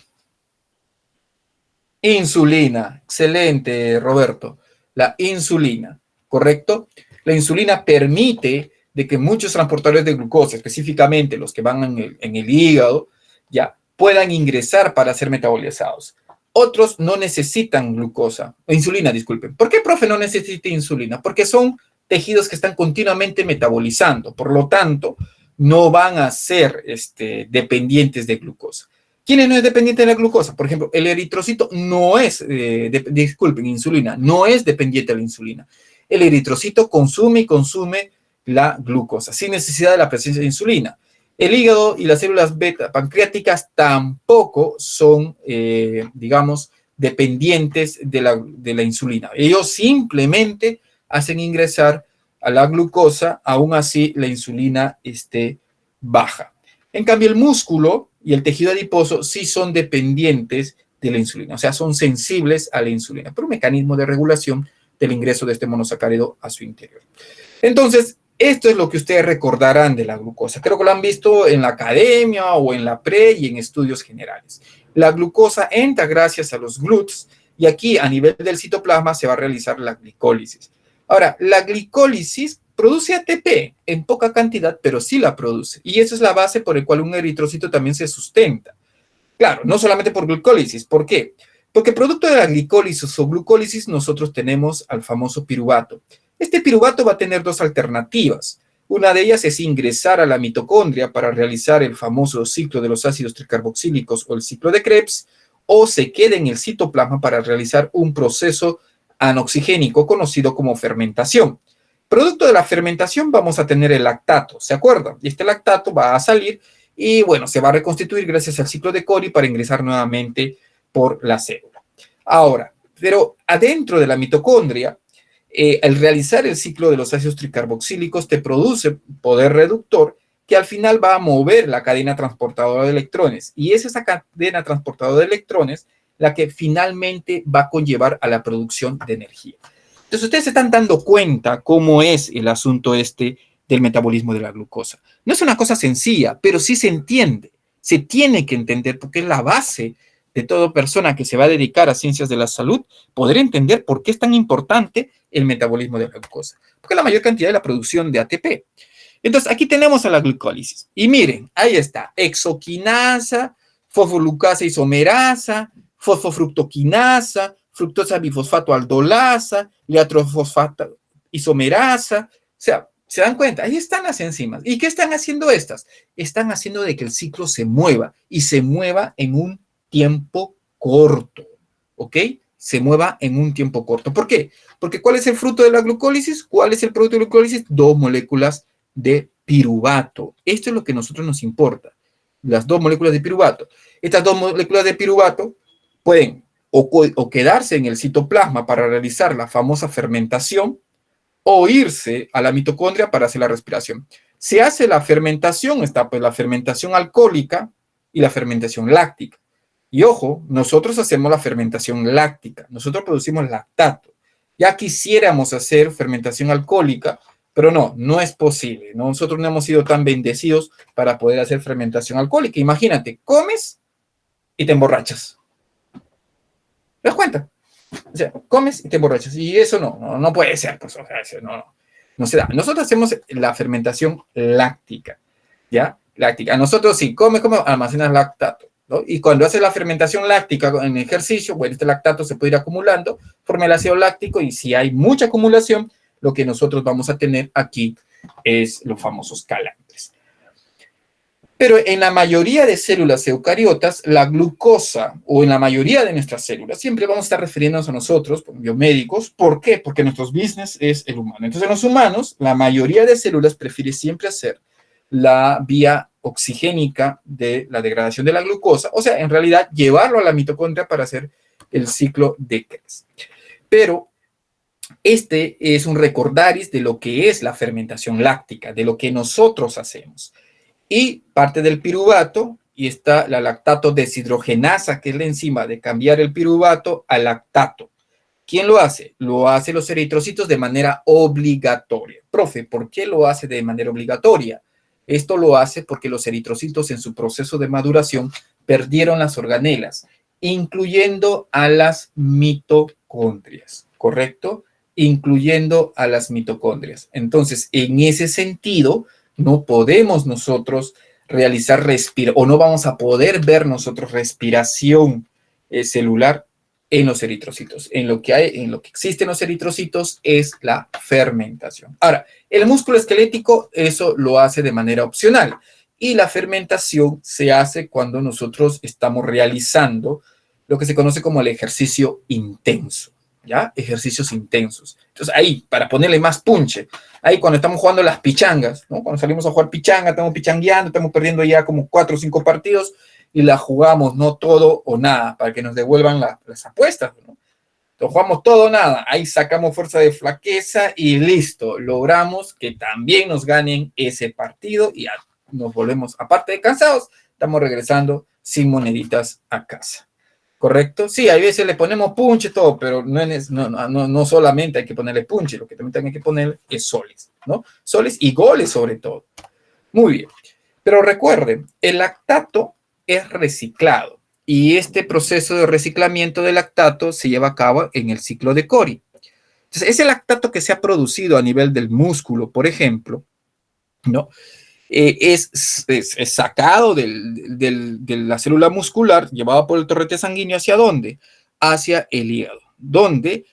Insulina, excelente, Roberto. La insulina, ¿correcto? La insulina permite de que muchos transportadores de glucosa, específicamente los que van en el hígado, ya puedan ingresar para ser metabolizados. Otros no necesitan glucosa, o insulina, disculpen. ¿Por qué, profe, no necesita insulina? Porque son tejidos que están continuamente metabolizando, por lo tanto, no van a ser dependientes de glucosa. ¿Quién no es dependiente de la glucosa? Por ejemplo, el eritrocito no es, disculpen, insulina, no es dependiente de la insulina. El eritrocito consume y consume la glucosa sin necesidad de la presencia de insulina. El hígado y las células beta pancreáticas tampoco son, digamos, dependientes de la insulina. Ellos simplemente hacen ingresar a la glucosa, aún así la insulina esté baja. En cambio, el músculo y el tejido adiposo sí son dependientes de la insulina, o sea, son sensibles a la insulina, por un mecanismo de regulación del ingreso de este monosacárido a su interior. Entonces, esto es lo que ustedes recordarán de la glucosa. Creo que lo han visto en la academia o en la pre y en estudios generales. La glucosa entra gracias a los GLUTs y aquí a nivel del citoplasma se va a realizar la glicólisis. Ahora, la glicólisis produce ATP en poca cantidad, pero sí la produce. Y esa es la base por la cual un eritrocito también se sustenta. Claro, no solamente por glicólisis. ¿Por qué? Porque producto de la glicólisis o glucólisis nosotros tenemos al famoso piruvato. Este piruvato va a tener dos alternativas. Una de ellas es ingresar a la mitocondria para realizar el famoso ciclo de los ácidos tricarboxílicos o el ciclo de Krebs, o se queda en el citoplasma para realizar un proceso anoxigénico conocido como fermentación. Producto de la fermentación vamos a tener el lactato, ¿se acuerdan? Y este lactato va a salir y, bueno, se va a reconstituir gracias al ciclo de Cori para ingresar nuevamente por la célula. Ahora, pero adentro de la mitocondria, al realizar el ciclo de los ácidos tricarboxílicos te produce poder reductor que al final va a mover la cadena transportadora de electrones. Y es esa cadena transportadora de electrones la que finalmente va a conllevar a la producción de energía. Entonces, ustedes se están dando cuenta cómo es el asunto del metabolismo de la glucosa. No es una cosa sencilla, pero sí se entiende. Se tiene que entender porque es la base de toda persona que se va a dedicar a ciencias de la salud, poder entender por qué es tan importante el metabolismo de la glucosa. Porque la mayor cantidad de la producción de ATP. Entonces, aquí tenemos a la glucólisis. Y miren, ahí está, hexoquinasa, fosfoglucasa isomerasa, fosfofructoquinasa, fructosa bifosfato aldolasa, liatrofosfato isomerasa. O sea, ¿se dan cuenta? Ahí están las enzimas. ¿Y qué están haciendo estas? Están haciendo de que el ciclo se mueva y se mueva en un tiempo corto. ¿Ok? Se mueva en un tiempo corto. ¿Por qué? Porque ¿cuál es el fruto de la glucólisis? ¿Cuál es el producto de la glucólisis? Dos moléculas de piruvato. Esto es lo que a nosotros nos importa. Las dos moléculas de piruvato. Estas dos moléculas de piruvato pueden o quedarse en el citoplasma para realizar la famosa fermentación o irse a la mitocondria para hacer la respiración. Se hace la fermentación, está pues la fermentación alcohólica y la fermentación láctica. Y ojo, nosotros hacemos la fermentación láctica, nosotros producimos lactato. Ya quisiéramos hacer fermentación alcohólica, pero no es posible. Nosotros no hemos sido tan bendecidos para poder hacer fermentación alcohólica. Imagínate, comes y te emborrachas. ¿Te das cuenta? O sea, comes y te emborrachas. Y eso no puede ser. Pues, o sea, eso no se da. Nosotros hacemos la fermentación láctica, ¿ya? Láctica. Nosotros sí, come, almacenas lactato, ¿no? Y cuando haces la fermentación láctica en ejercicio, bueno, este lactato se puede ir acumulando, forma el ácido láctico y si hay mucha acumulación, lo que nosotros vamos a tener aquí es los famosos calantes. Pero en la mayoría de células eucariotas, la glucosa, o en la mayoría de nuestras células, siempre vamos a estar refiriéndonos a nosotros, como biomédicos. ¿Por qué? Porque nuestro business es el humano. Entonces, en los humanos, la mayoría de células prefiere siempre hacer la vía oxigénica de la degradación de la glucosa, o sea, en realidad, llevarlo a la mitocondria para hacer el ciclo de Krebs. Pero este es un recordaris de lo que es la fermentación láctica, de lo que nosotros hacemos. Y parte del piruvato, y está la lactato deshidrogenasa, que es la enzima de cambiar el piruvato al lactato. ¿Quién lo hace? Lo hace los eritrocitos de manera obligatoria. Profe, ¿por qué lo hace de manera obligatoria? Esto lo hace porque los eritrocitos en su proceso de maduración perdieron las organelas incluyendo a las mitocondrias, ¿correcto? Incluyendo a las mitocondrias. Entonces, en ese sentido, no podemos nosotros realizar o no vamos a poder ver nosotros respiración celular en los eritrocitos. En lo que existe en los eritrocitos es la fermentación. Ahora, el músculo esquelético eso lo hace de manera opcional y la fermentación se hace cuando nosotros estamos realizando lo que se conoce como el ejercicio intenso, ¿ya? Ejercicios intensos. Entonces ahí, para ponerle más punche, ahí cuando estamos jugando las pichangas, ¿no? Cuando salimos a jugar pichanga, estamos pichangueando, estamos perdiendo ya como 4 o 5 partidos, y la jugamos, no todo o nada, para que nos devuelvan las apuestas, ¿no? Entonces jugamos todo o nada, ahí sacamos fuerza de flaqueza y listo, logramos que también nos ganen ese partido y ya nos volvemos, aparte de cansados, estamos regresando sin moneditas a casa. ¿Correcto? Sí, a veces le ponemos punche todo, pero no solamente hay que ponerle punche, lo que también hay que poner es soles, ¿no? Soles y goles sobre todo. Muy bien. Pero recuerden, el lactato es reciclado y este proceso de reciclamiento del lactato se lleva a cabo en el ciclo de Cori. Entonces, ese lactato que se ha producido a nivel del músculo, por ejemplo, ¿no? Es sacado de la célula muscular, llevado por el torrente sanguíneo, ¿hacia dónde? Hacia el hígado, donde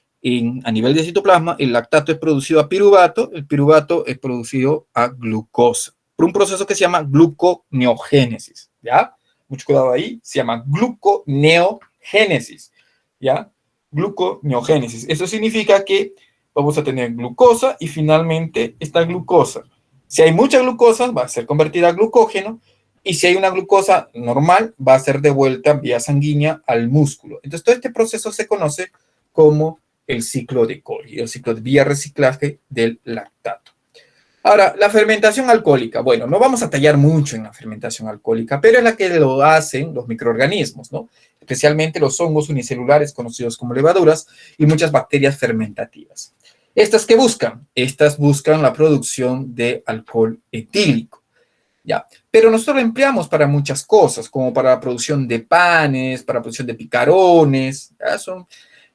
a nivel de citoplasma el lactato es producido a piruvato, el piruvato es producido a glucosa, por un proceso que se llama gluconeogénesis, ¿ya? Mucho cuidado ahí, se llama gluconeogénesis, ¿ya? Gluconeogénesis. Eso significa que vamos a tener glucosa y finalmente esta glucosa, si hay mucha glucosa, va a ser convertida a glucógeno, y si hay una glucosa normal, va a ser devuelta vía sanguínea al músculo. Entonces, todo este proceso se conoce como el ciclo de Cori, el ciclo de vía reciclaje del lactato. Ahora, la fermentación alcohólica. Bueno, no vamos a tallar mucho en la fermentación alcohólica, pero es la que lo hacen los microorganismos, ¿no? Especialmente los hongos unicelulares conocidos como levaduras y muchas bacterias fermentativas. ¿Estas qué buscan? Estas buscan la producción de alcohol etílico, ¿ya? Pero nosotros lo empleamos para muchas cosas, como para la producción de panes, para la producción de picarones, ¿ya?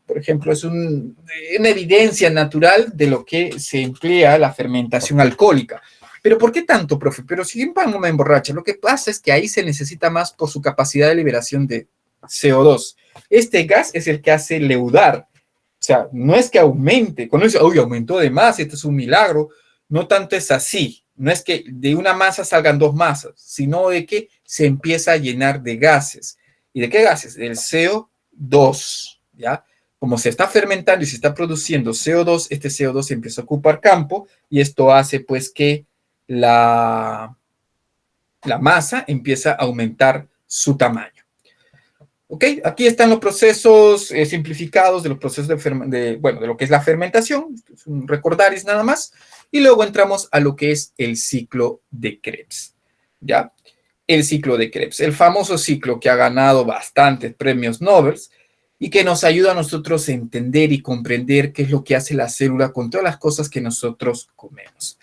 Por ejemplo, es una evidencia natural de lo que se emplea la fermentación alcohólica. ¿Pero por qué tanto, profe? Pero si un pan no me emborracha, lo que pasa es que ahí se necesita más por su capacidad de liberación de CO2. Este gas es el que hace leudar. O sea, no es que aumente, cuando dice, uy, aumentó de más, esto es un milagro, no tanto es así, no es que de una masa salgan dos masas, sino de que se empieza a llenar de gases. ¿Y de qué gases? Del CO2, ¿ya? Como se está fermentando y se está produciendo CO2, este CO2 empieza a ocupar campo y esto hace pues que la masa empieza a aumentar su tamaño. ¿Ok? Aquí están los procesos simplificados de los procesos de lo que es la fermentación, es un recordaris nada más, y luego entramos a lo que es el ciclo de Krebs, ¿ya? El ciclo de Krebs, el famoso ciclo que ha ganado bastantes premios Nobel y que nos ayuda a nosotros a entender y comprender qué es lo que hace la célula con todas las cosas que nosotros comemos.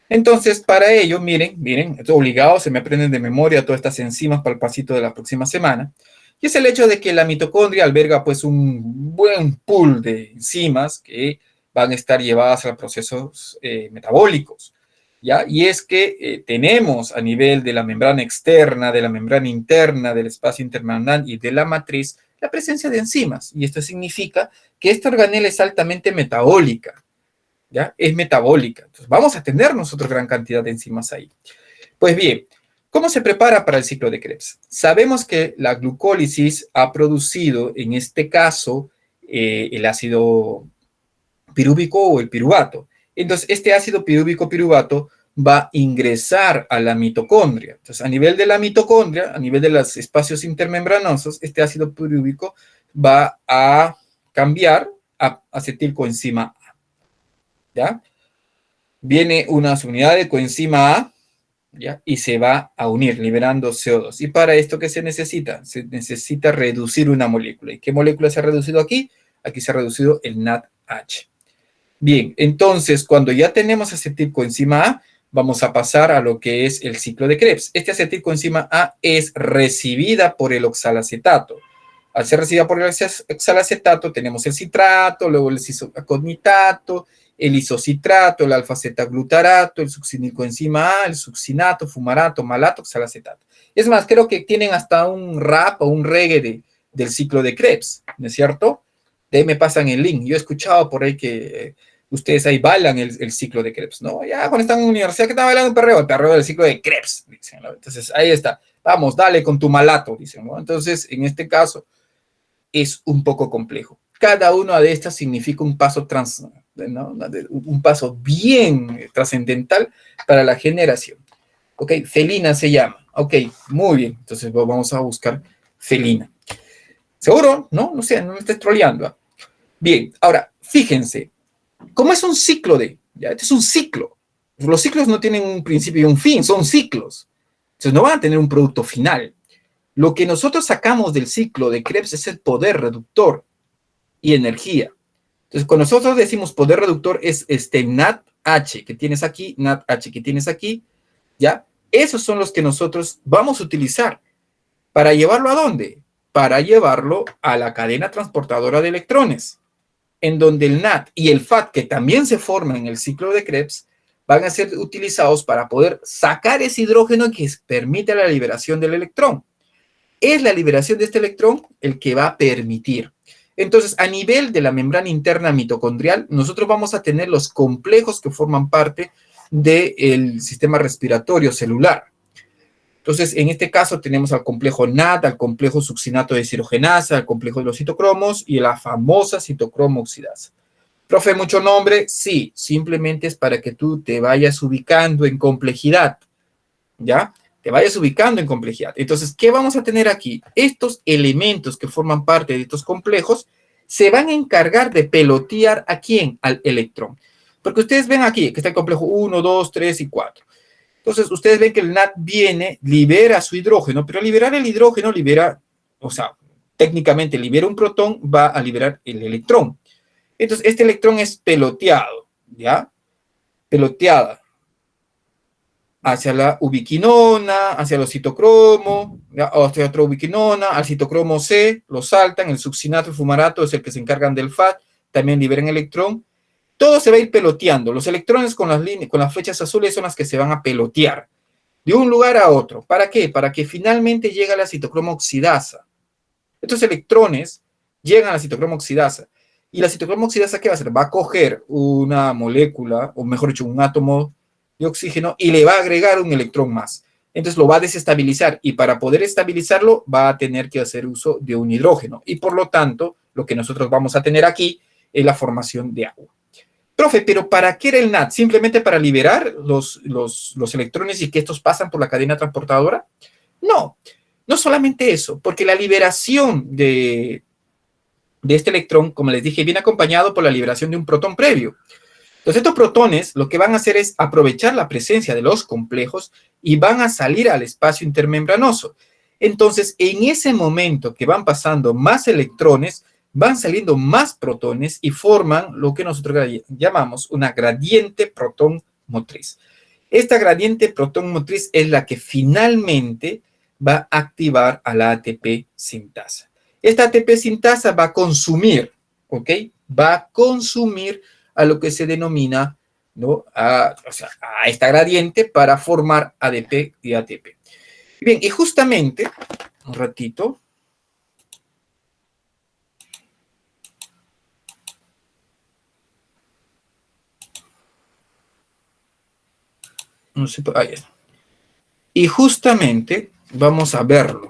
Entonces, para ello, miren, estoy obligado, se me aprenden de memoria todas estas enzimas para el pasito de la próxima semana. Y es el hecho de que la mitocondria alberga pues un buen pool de enzimas que van a estar llevadas a procesos metabólicos, ¿ya? Y es que tenemos a nivel de la membrana externa, de la membrana interna, del espacio intermembranal y de la matriz, la presencia de enzimas. Y esto significa que esta organela es altamente metabólica, ¿ya? Es metabólica. Entonces vamos a tener nosotros gran cantidad de enzimas ahí. Pues bien, ¿cómo se prepara para el ciclo de Krebs? Sabemos que la glucólisis ha producido, en este caso, el ácido pirúvico o el piruvato. Entonces, este ácido pirúvico piruvato va a ingresar a la mitocondria. Entonces, a nivel de la mitocondria, a nivel de los espacios intermembranosos, este ácido pirúvico va a cambiar a acetilcoenzima A. ¿Ya? Viene una unidad de coenzima A, ¿ya? Y se va a unir liberando CO2. ¿Y para esto qué se necesita? Se necesita reducir una molécula. ¿Y qué molécula se ha reducido aquí? Aquí se ha reducido el NADH. Bien, entonces cuando ya tenemos acetilcoenzima A, vamos a pasar a lo que es el ciclo de Krebs. Este acetilcoenzima A es recibida por el oxalacetato. Al ser recibida por el hexalacetato, tenemos el citrato, luego el cisoaconitato, el isocitrato, el alfa-zeta-glutarato, el succinilcoenzima A, el succinato, fumarato, malato, oxalacetato. Es más, creo que tienen hasta un rap o un reggae del ciclo de Krebs, ¿no es cierto? De ahí me pasan el link. Yo he escuchado por ahí que ustedes ahí bailan el ciclo de Krebs, ¿no? Ya cuando están en la universidad, ¿qué están bailando el perreo del ciclo de Krebs, dicen, ¿no? Entonces, ahí está. Vamos, dale con tu malato, dicen, ¿no? Entonces, en este caso, es un poco complejo. Cada una de estas significa un paso ¿no? Un paso bien trascendental para la generación. Ok, felina se llama. Ok, muy bien. Entonces vamos a buscar felina. ¿Seguro? ¿No? No sé, no me estés troleando. ¿Eh? Bien, ahora, fíjense, ¿cómo es un ciclo de? ¿Ya? Este es un ciclo. Los ciclos no tienen un principio y un fin, son ciclos. Entonces no van a tener un producto final. Lo que nosotros sacamos del ciclo de Krebs es el poder reductor y energía. Entonces, cuando nosotros decimos poder reductor, es este NADH que tienes aquí, NADH que tienes aquí, ¿ya? Esos son los que nosotros vamos a utilizar. ¿Para llevarlo a dónde? Para llevarlo a la cadena transportadora de electrones, en donde el NAD y el FAT, que también se forman en el ciclo de Krebs, van a ser utilizados para poder sacar ese hidrógeno que permite la liberación del electrón. Es la liberación de este electrón el que va a permitir. Entonces, a nivel de la membrana interna mitocondrial, nosotros vamos a tener los complejos que forman parte del sistema respiratorio celular. Entonces, en este caso tenemos al complejo NAD, al complejo succinato de deshidrogenasa, al complejo de los citocromos y la famosa citocromo oxidasa. Profe, mucho nombre, sí, simplemente es para que tú te vayas ubicando en complejidad, ¿ya? Te vayas ubicando en complejidad. Entonces, ¿qué vamos a tener aquí? Estos elementos que forman parte de estos complejos se van a encargar de pelotear ¿a quién? Al electrón. Porque ustedes ven aquí que está el complejo 1, 2, 3 y 4. Entonces, ustedes ven que el NAD viene, libera su hidrógeno, pero al liberar el hidrógeno, o sea, técnicamente libera un protón, va a liberar el electrón. Entonces, este electrón es peloteado, ¿ya? Peloteada hacia la ubiquinona, hacia los citocromos, hacia otra ubiquinona, al citocromo C, lo saltan, el succinato y fumarato es el que se encargan del FAT, también liberan electrón. Todo se va a ir peloteando. Los electrones con las flechas azules son las que se van a pelotear de un lugar a otro. ¿Para qué? Para que finalmente llegue a la citocromo oxidasa. Estos electrones llegan a la citocromo oxidasa. ¿Y la citocromo oxidasa qué va a hacer? Va a coger una molécula, o mejor dicho, un átomo de oxígeno y le va a agregar un electrón más. Entonces lo va a desestabilizar y para poder estabilizarlo va a tener que hacer uso de un hidrógeno. Y por lo tanto, lo que nosotros vamos a tener aquí es la formación de agua. Profe, pero ¿para qué era el NAD? ¿Simplemente para liberar los electrones y que estos pasan por la cadena transportadora? No, no solamente eso, porque la liberación de este electrón, como les dije, viene acompañado por la liberación de un protón previo. Entonces, estos protones lo que van a hacer es aprovechar la presencia de los complejos y van a salir al espacio intermembranoso. Entonces, en ese momento que van pasando más electrones, van saliendo más protones y forman lo que nosotros llamamos una gradiente protón motriz. Esta gradiente protón motriz es la que finalmente va a activar a la ATP sintasa. Esta ATP sintasa va a consumir, ¿ok? Va a consumir a lo que se denomina, ¿no? a esta gradiente para formar ADP y ATP. Bien, y justamente, un ratito. No sé, ahí está. Y justamente vamos a verlo.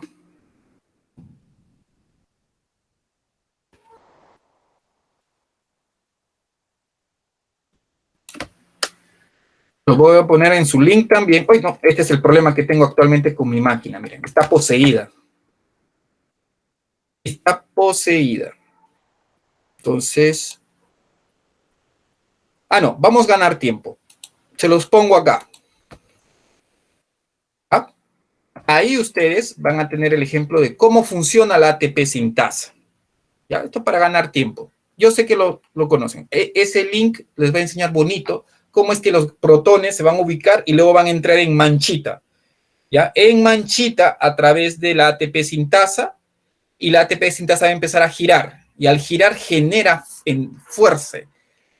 Lo voy a poner en su link también. Uy, no, este es el problema que tengo actualmente con mi máquina. Miren, está poseída. Está poseída. Entonces, no, vamos a ganar tiempo. Se los pongo acá. ¿Ah? Ahí ustedes van a tener el ejemplo de cómo funciona la ATP sintasa. ¿Ya? Esto para ganar tiempo. Yo sé que lo conocen. Ese link les va a enseñar bonito cómo es que los protones se van a ubicar y luego van a entrar en manchita. ¿Ya? En manchita a través de la ATP sintasa y la ATP sintasa va a empezar a girar, y al girar genera en fuerza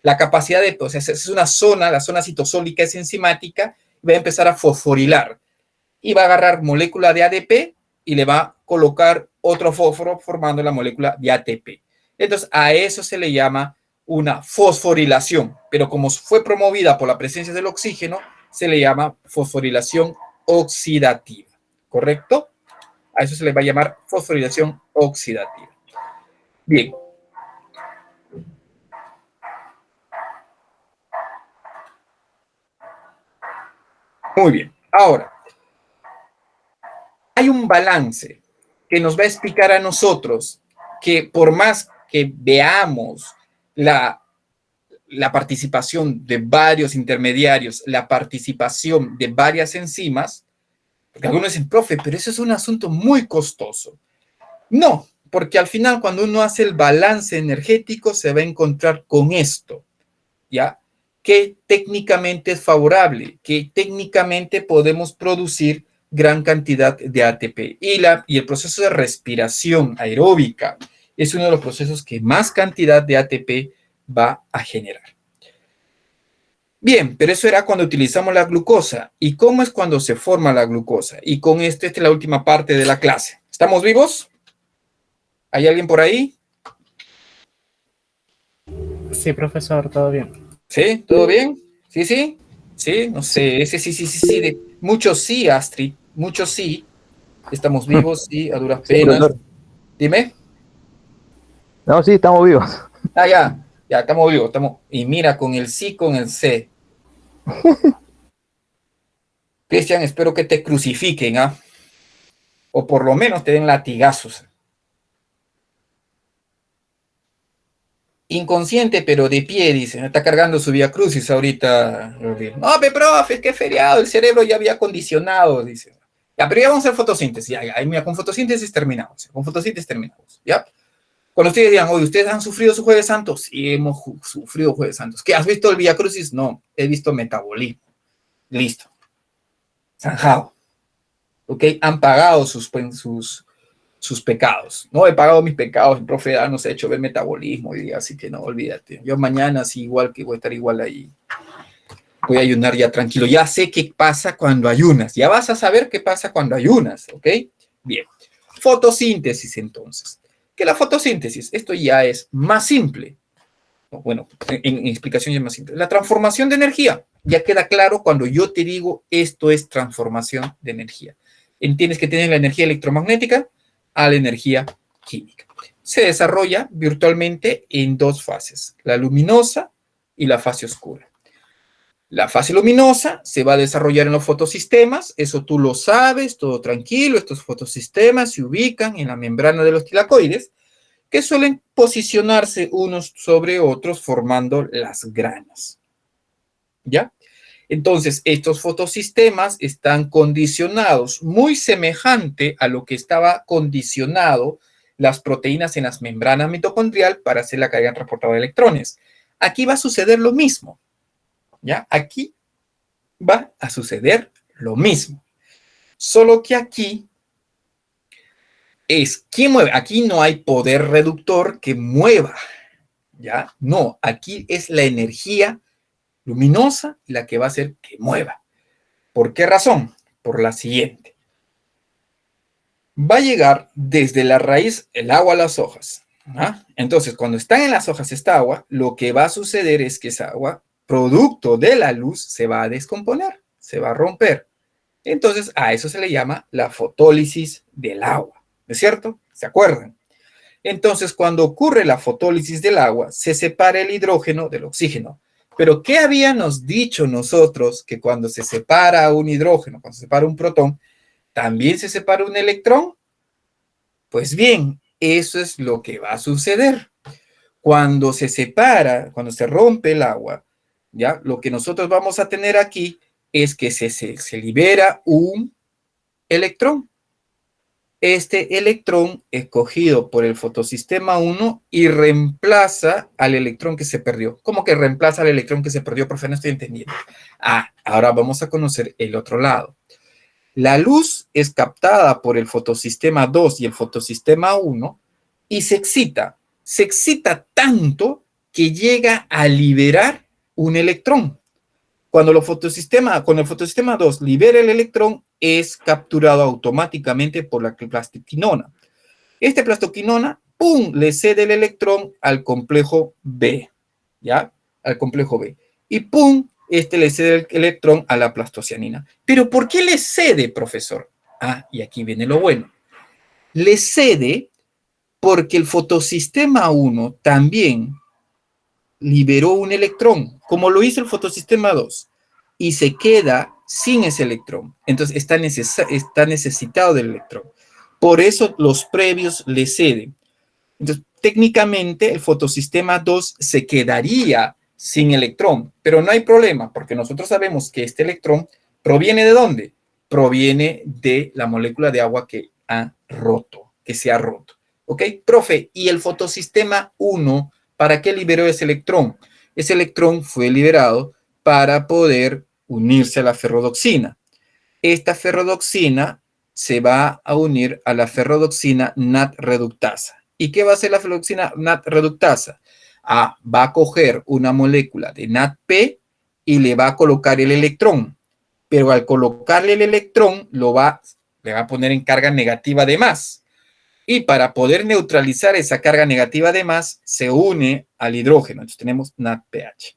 la capacidad de, o sea, es una zona, la zona citosólica es enzimática, va a empezar a fosforilar, y va a agarrar molécula de ADP y le va a colocar otro fósforo formando la molécula de ATP. Entonces, a eso se le llama una fosforilación, pero como fue promovida por la presencia del oxígeno, se le llama fosforilación oxidativa, ¿correcto? A eso se le va a llamar fosforilación oxidativa. Bien. Muy bien. Ahora, hay un balance que nos va a explicar a nosotros que por más que veamos la participación de varios intermediarios, la participación de varias enzimas, porque algunos dicen, profe, pero eso es un asunto muy costoso. No, porque al final cuando uno hace el balance energético se va a encontrar con esto, ¿ya? Que técnicamente es favorable, que técnicamente podemos producir gran cantidad de ATP. Y el proceso de respiración aeróbica es uno de los procesos que más cantidad de ATP va a generar. Bien, pero eso era cuando utilizamos la glucosa. ¿Y cómo es cuando se forma la glucosa? Y con esta es la última parte de la clase. ¿Estamos vivos? ¿Hay alguien por ahí? Sí, profesor, todo bien. ¿Sí? ¿Todo bien? ¿Sí, sí? Sí, no sé, ese sí, sí, sí, sí. Muchos sí, Astrid, muchos sí. Estamos vivos, sí, a duras Sí, penas. profesor. Dime. No, sí, estamos vivos. Ah, ya, estamos vivos, estamos. Y mira, con el sí, con el C. Cristian, espero que te crucifiquen, ¿ah? O por lo menos te den latigazos. Inconsciente, pero de pie, dice. Está cargando su Vía Crucis ahorita. No, profe, es que feriado, el cerebro ya había condicionado, dice. Ya, pero ya vamos a hacer fotosíntesis. Ya, mira, con fotosíntesis terminamos. Con fotosíntesis terminamos, ¿ya? Cuando ustedes digan, oye, ¿ustedes han sufrido su Jueves Santo? Sí, hemos sufrido Jueves Santos. ¿Qué, has visto el Vía Crucis? No, he visto metabolismo. Listo. Zanjado. ¿Ok? Han pagado sus pecados. No he pagado mis pecados, el profe nos ha hecho ver metabolismo y así que no, olvídate. Yo mañana sí igual que voy a estar igual ahí. Voy a ayunar ya tranquilo. Ya sé qué pasa cuando ayunas. Ya vas a saber qué pasa cuando ayunas, ¿ok? Bien. Fotosíntesis entonces. Que la fotosíntesis, esto ya es más simple. Bueno, en explicación ya es más simple. La transformación de energía. Ya queda claro cuando yo te digo esto es transformación de energía. Tienes que tener la energía electromagnética a la energía química. Se desarrolla virtualmente en dos fases, la luminosa y la fase oscura. La fase luminosa se va a desarrollar en los fotosistemas, eso tú lo sabes, todo tranquilo, estos fotosistemas se ubican en la membrana de los tilacoides, que suelen posicionarse unos sobre otros formando las granas. ¿Ya? Entonces, estos fotosistemas están condicionados muy semejante a lo que estaba condicionado las proteínas en las membranas mitocondrial para hacer la carga transportada de electrones. Aquí va a suceder lo mismo. ¿Ya? Aquí va a suceder lo mismo. Solo que aquí es ¿quién mueve? Aquí no hay poder reductor que mueva. ¿Ya? No, aquí es la energía luminosa la que va a hacer que mueva. ¿Por qué razón? Por la siguiente. Va a llegar desde la raíz el agua a las hojas. ¿Ah? Entonces, cuando están en las hojas esta agua, lo que va a suceder es que esa agua, producto de la luz, se va a descomponer, se va a romper. Entonces, a eso se le llama la fotólisis del agua. ¿Es cierto? ¿Se acuerdan? Entonces, cuando ocurre la fotólisis del agua, se separa el hidrógeno del oxígeno. Pero, ¿qué habíamos dicho nosotros? Que cuando se separa un hidrógeno, cuando se separa un protón, ¿también se separa un electrón? Pues bien, eso es lo que va a suceder. Cuando se separa, cuando se rompe el agua, ¿ya? Lo que nosotros vamos a tener aquí es que se libera un electrón. Este electrón es cogido por el fotosistema 1 y reemplaza al electrón que se perdió. ¿Cómo que reemplaza al electrón que se perdió, profe? No estoy entendiendo. Ah, ahora vamos a conocer el otro lado. La luz es captada por el fotosistema 2 y el fotosistema 1 y se excita. Se excita tanto que llega a liberar un electrón. Cuando el fotosistema 2 libera el electrón, es capturado automáticamente por la plastoquinona. Esta plastoquinona, ¡pum!, le cede el electrón al complejo B, ¿ya? Al complejo B. Y ¡pum!, este le cede el electrón a la plastocianina. ¿Pero por qué le cede, profesor? Ah, y aquí viene lo bueno. Le cede porque el fotosistema 1 también liberó un electrón, como lo hizo el fotosistema 2, y se queda sin ese electrón. Entonces está necesitado del electrón. Por eso los previos le ceden. Entonces, técnicamente, el fotosistema 2 se quedaría sin electrón, pero no hay problema, porque nosotros sabemos que este electrón proviene ¿de dónde? Proviene de la molécula de agua que se ha roto. ¿Ok? Profe, ¿y el fotosistema 1 para qué liberó ese electrón? Ese electrón fue liberado para poder unirse a la ferrodoxina. Esta ferrodoxina se va a unir a la ferrodoxina NAT reductasa. ¿Y qué va a hacer la ferrodoxina NAT reductasa? Va a coger una molécula de NADP y le va a colocar el electrón. Pero al colocarle el electrón, le va a poner en carga negativa de más. Y para poder neutralizar esa carga negativa de más, se une al hidrógeno. Entonces tenemos NADPH.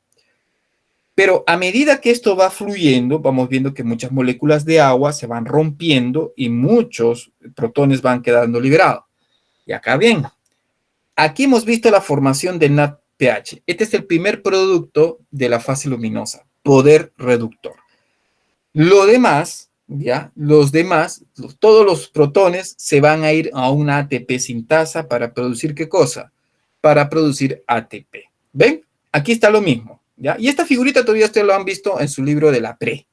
Pero a medida que esto va fluyendo, vamos viendo que muchas moléculas de agua se van rompiendo y muchos protones van quedando liberados. Y acá bien, aquí hemos visto la formación del NADPH. Este es el primer producto de la fase luminosa, poder reductor. Lo demás, ya, todos los protones se van a ir a una ATP sintasa para producir ¿qué cosa? Para producir ATP. ¿Ven? Aquí está lo mismo. ¿Ya? Y esta figurita todavía ustedes lo han visto en su libro de la pre,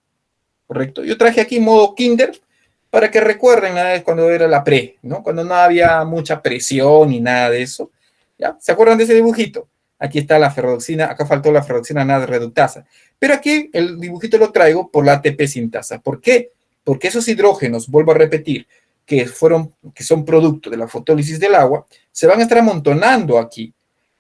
¿correcto? Yo traje aquí modo kinder para que recuerden cuando era la pre, ¿no? Cuando no había mucha presión ni nada de eso, ¿ya? ¿Se acuerdan de ese dibujito? Aquí está la ferrodoxina, acá faltó la ferrodoxina NAD reductasa, pero aquí el dibujito lo traigo por la ATP sintasa. ¿Por qué? Porque esos hidrógenos, vuelvo a repetir, que son producto de la fotólisis del agua, se van a estar amontonando aquí.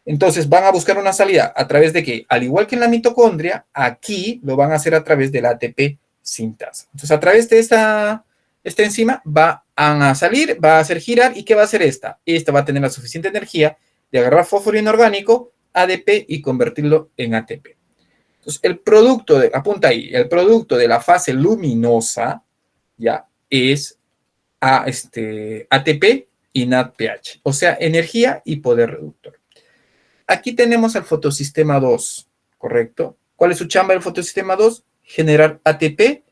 Entonces van a buscar una salida a través de que, al igual que en la mitocondria, aquí lo van a hacer a través de la ATP sintasa. Entonces, a través de esta enzima va a salir, va a hacer girar, ¿y qué va a hacer esta? Esta va a tener la suficiente energía de agarrar fósforo inorgánico, ADP, y convertirlo en ATP. Entonces, apunta ahí, el producto de la fase luminosa, ya, es ATP y NADPH, o sea, energía y poder reductor. Aquí tenemos al fotosistema 2, ¿correcto? ¿Cuál es su chamba del fotosistema 2? Generar ATP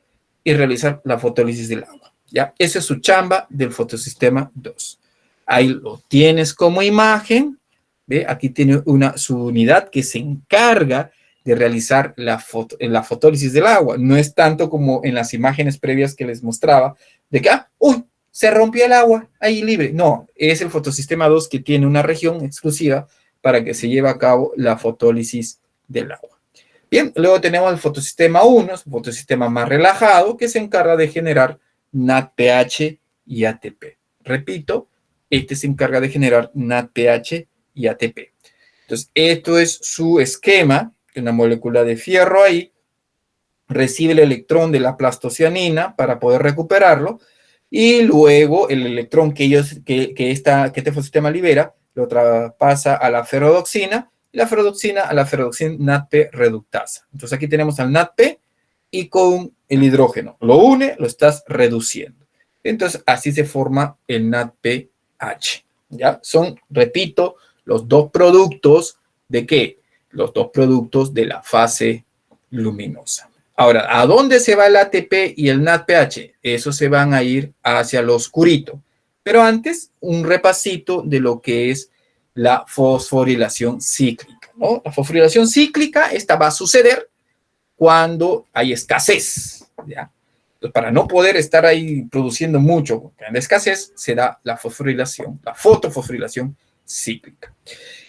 y realizar la fotólisis del agua, ¿ya? Esa es su chamba del fotosistema 2. Ahí lo tienes como imagen, ¿ve? Aquí tiene su unidad que se encarga de realizar la fotólisis del agua. No es tanto como en las imágenes previas que les mostraba, de que, ¡uy! Se rompió el agua ahí libre. No, es el fotosistema 2 que tiene una región exclusiva para que se lleve a cabo la fotólisis del agua. Bien, luego tenemos el fotosistema 1, es un fotosistema más relajado que se encarga de generar NADPH y ATP. Repito, este se encarga de generar NADPH y ATP. Entonces, esto es su esquema, una molécula de fierro ahí, recibe el electrón de la plastocianina para poder recuperarlo, y luego el electrón que este fotosistema libera lo traspasa a la ferrodoxina, y la ferrodoxina a la ferrodoxina NADP reductasa. Entonces aquí tenemos al NADP y con el hidrógeno lo une, lo estás reduciendo. Entonces así se forma el NADPH. ¿Ya? Son, repito, los dos productos ¿de qué? Los dos productos de la fase luminosa. Ahora, ¿a dónde se va el ATP y el NADPH? Esos se van a ir hacia lo oscurito. Pero antes, un repasito de lo que es la fosforilación cíclica, ¿no? La fosforilación cíclica, esta va a suceder cuando hay escasez, ¿ya? Entonces, para no poder estar ahí produciendo mucho, porque hay escasez, se da la fosforilación, la fotofosforilación cíclica.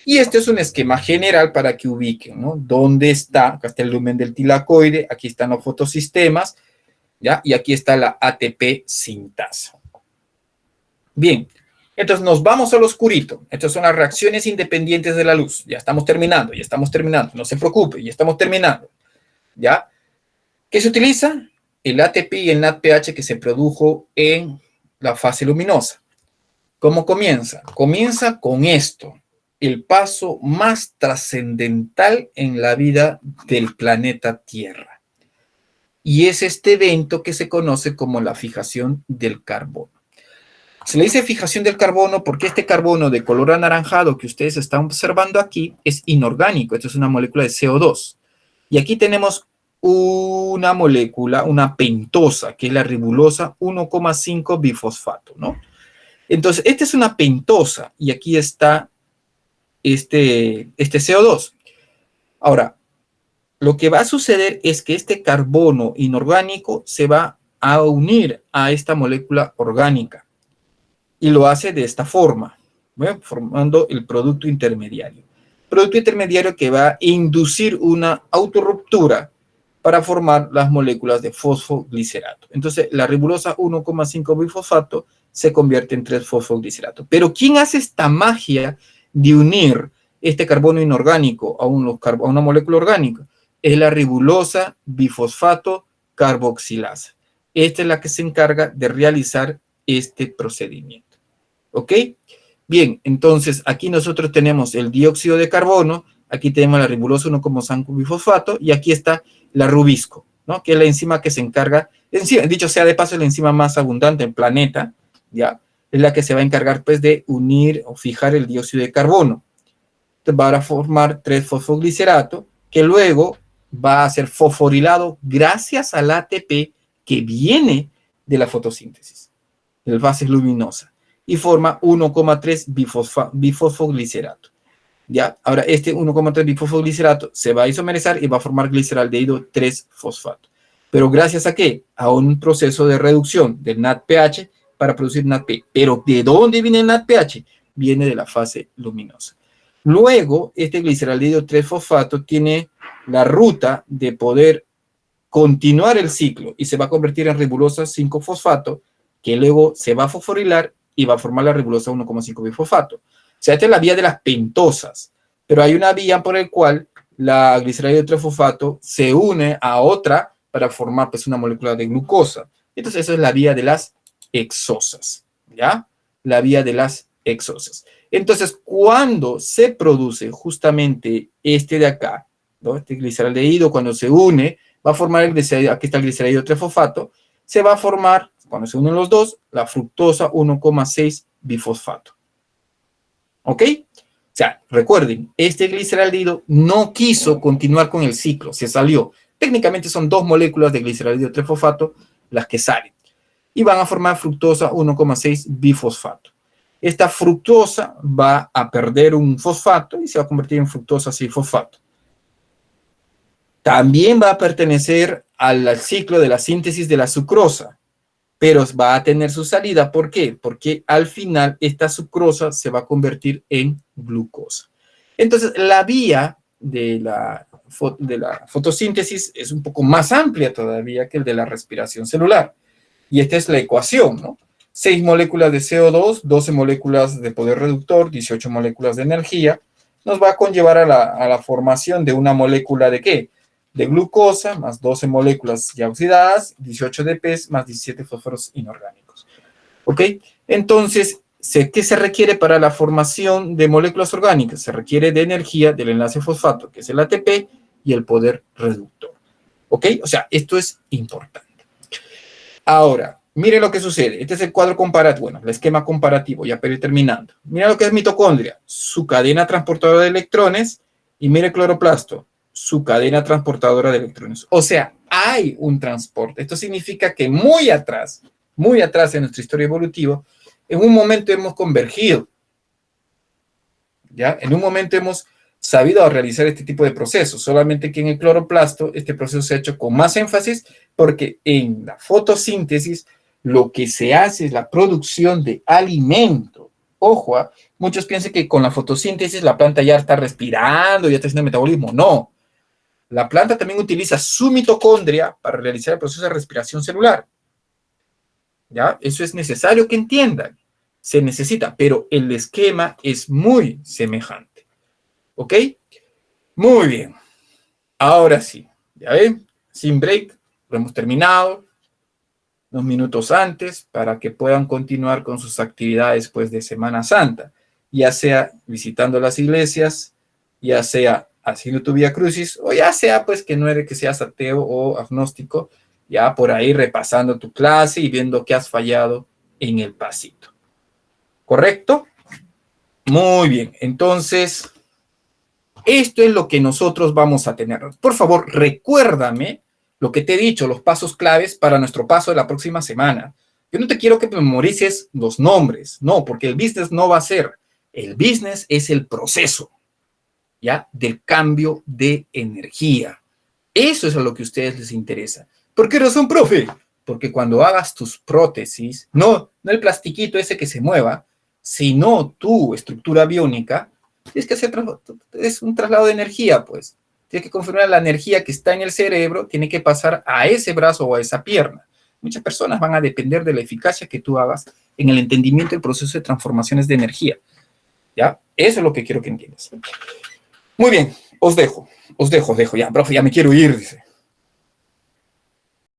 Y este es un esquema general para que ubiquen, ¿no? ¿Dónde está? Acá está el lumen del tilacoide, aquí están los fotosistemas. ¿ya? Y aquí está la ATP sintasa. Bien, entonces nos vamos al oscurito. Estas son las reacciones independientes de la luz. Ya estamos terminando. No se preocupe, ya estamos terminando. ¿Ya? ¿Qué se utiliza? El ATP y el NADPH que se produjo en la fase luminosa. ¿Cómo comienza? Comienza con esto, el paso más trascendental en la vida del planeta Tierra. Y es este evento que se conoce como la fijación del carbono. Se le dice fijación del carbono porque este carbono de color anaranjado que ustedes están observando aquí es inorgánico. Esto es una molécula de CO2. Y aquí tenemos una molécula, una pentosa, que es la ribulosa 1,5 bifosfato, ¿no? Entonces, esta es una pentosa y aquí está este CO2. Ahora, lo que va a suceder es que este carbono inorgánico se va a unir a esta molécula orgánica y lo hace de esta forma, ¿ve? Formando el producto intermediario. Producto intermediario que va a inducir una autorruptura para formar las moléculas de fosfoglicerato. Entonces, la ribulosa 1,5 bifosfato se convierte en 3-fosfoglicerato. Pero ¿quién hace esta magia de unir este carbono inorgánico a una molécula orgánica? Es la ribulosa bifosfato carboxilasa. Esta es la que se encarga de realizar este procedimiento. ¿Ok? Bien, entonces aquí nosotros tenemos el dióxido de carbono, aquí tenemos la ribulosa 1,5 bifosfato y aquí está la rubisco, ¿no? Que es la enzima que se encarga, dicho sea de paso, es la enzima más abundante en el planeta, ¿ya? Es la que se va a encargar, pues, de unir o fijar el dióxido de carbono. Entonces, va a formar 3-fosfoglicerato, que luego va a ser fosforilado gracias al ATP que viene de la fotosíntesis, de la fase luminosa, y forma 1,3 bifosfoglicerato. ¿Ya? Ahora, este 1,3 bifosfoglicerato se va a isomerizar y va a formar gliceraldehído 3-fosfato. ¿Pero gracias a qué? A un proceso de reducción del NADPH para producir NADP. ¿Pero de dónde viene el NADPH? Viene de la fase luminosa. Luego, este gliceraldehído 3-fosfato tiene la ruta de poder continuar el ciclo y se va a convertir en ribulosa 5-fosfato, que luego se va a fosforilar y va a formar la ribulosa 1,5 bifosfato. O sea, esta es la vía de las pentosas, pero hay una vía por la cual la gliceraldehído 3-fosfato se une a otra para formar, pues, una molécula de glucosa. Entonces, esa es la vía de las hexosas, ¿ya? La vía de las hexosas. Entonces, cuando se produce justamente este de acá, ¿no? Este gliceraldehído, cuando se une, va a formar el gliceraldehído, aquí está el gliceraldehído 3-fosfato, se va a formar, cuando se unen los dos, la fructosa 1,6 bifosfato. ¿Ok? O sea, recuerden, este gliceraldehído no quiso continuar con el ciclo, se salió. Técnicamente son dos moléculas de gliceraldehído 3-fosfato las que salen y van a formar fructosa 1,6 bifosfato. Esta fructosa va a perder un fosfato y se va a convertir en fructosa 6-fosfato. También va a pertenecer al ciclo de la síntesis de la sucrosa, pero va a tener su salida. ¿Por qué? Porque al final esta sucrosa se va a convertir en glucosa. Entonces, la vía de la fotosíntesis es un poco más amplia todavía que el de la respiración celular. Y esta es la ecuación, ¿no? 6 moléculas de CO2, 12 moléculas de poder reductor, 18 moléculas de energía, nos va a conllevar a la formación de una molécula de ¿qué? De glucosa, más 12 moléculas ya oxidadas, 18 ADPs, más 17 fósforos inorgánicos. ¿Ok? Entonces, ¿qué se requiere para la formación de moléculas orgánicas? Se requiere de energía del enlace fosfato, que es el ATP, y el poder reductor. ¿Ok? O sea, esto es importante. Ahora, mire lo que sucede. Este es el cuadro comparativo, bueno, el esquema comparativo, ya para ir terminando. Mira lo que es mitocondria, su cadena transportadora de electrones, y mire el cloroplasto, su cadena transportadora de electrones. O sea, hay un transporte. Esto significa que muy atrás en nuestra historia evolutiva, en un momento hemos convergido. ¿Ya? En un momento hemos sabido realizar este tipo de procesos, solamente que en el cloroplasto este proceso se ha hecho con más énfasis porque en la fotosíntesis lo que se hace es la producción de alimento. Ojo, muchos piensan que con la fotosíntesis la planta ya está respirando, ya está haciendo metabolismo. No. La planta también utiliza su mitocondria para realizar el proceso de respiración celular. ¿Ya? Eso es necesario que entiendan. Se necesita, pero el esquema es muy semejante. ¿Ok? Muy bien. Ahora sí. ¿Ya ven? Sin break, lo hemos terminado. Unos minutos antes para que puedan continuar con sus actividades después de Semana Santa, ya sea visitando las iglesias, ya sea haciendo tu Vía Crucis, o ya sea pues que no eres que seas ateo o agnóstico, ya por ahí repasando tu clase y viendo qué has fallado en el pasito. ¿Correcto? Muy bien, entonces, esto es lo que nosotros vamos a tener. Por favor, recuérdame lo que te he dicho, los pasos claves para nuestro paso de la próxima semana. Yo no te quiero que memorices los nombres, no, porque el business no va a ser. El business es el proceso, ¿ya? Del cambio de energía. Eso es a lo que a ustedes les interesa. ¿Por qué razón, profe? Porque cuando hagas tus prótesis, no el plastiquito ese que se mueva, sino tu estructura biónica, tienes que hacer es un traslado de energía, pues. Tienes que confirmar la energía que está en el cerebro, tiene que pasar a ese brazo o a esa pierna. Muchas personas van a depender de la eficacia que tú hagas en el entendimiento del proceso de transformaciones de energía. ¿Ya? Eso es lo que quiero que entiendas. Muy bien, os dejo. Ya, profe, ya me quiero ir, dice.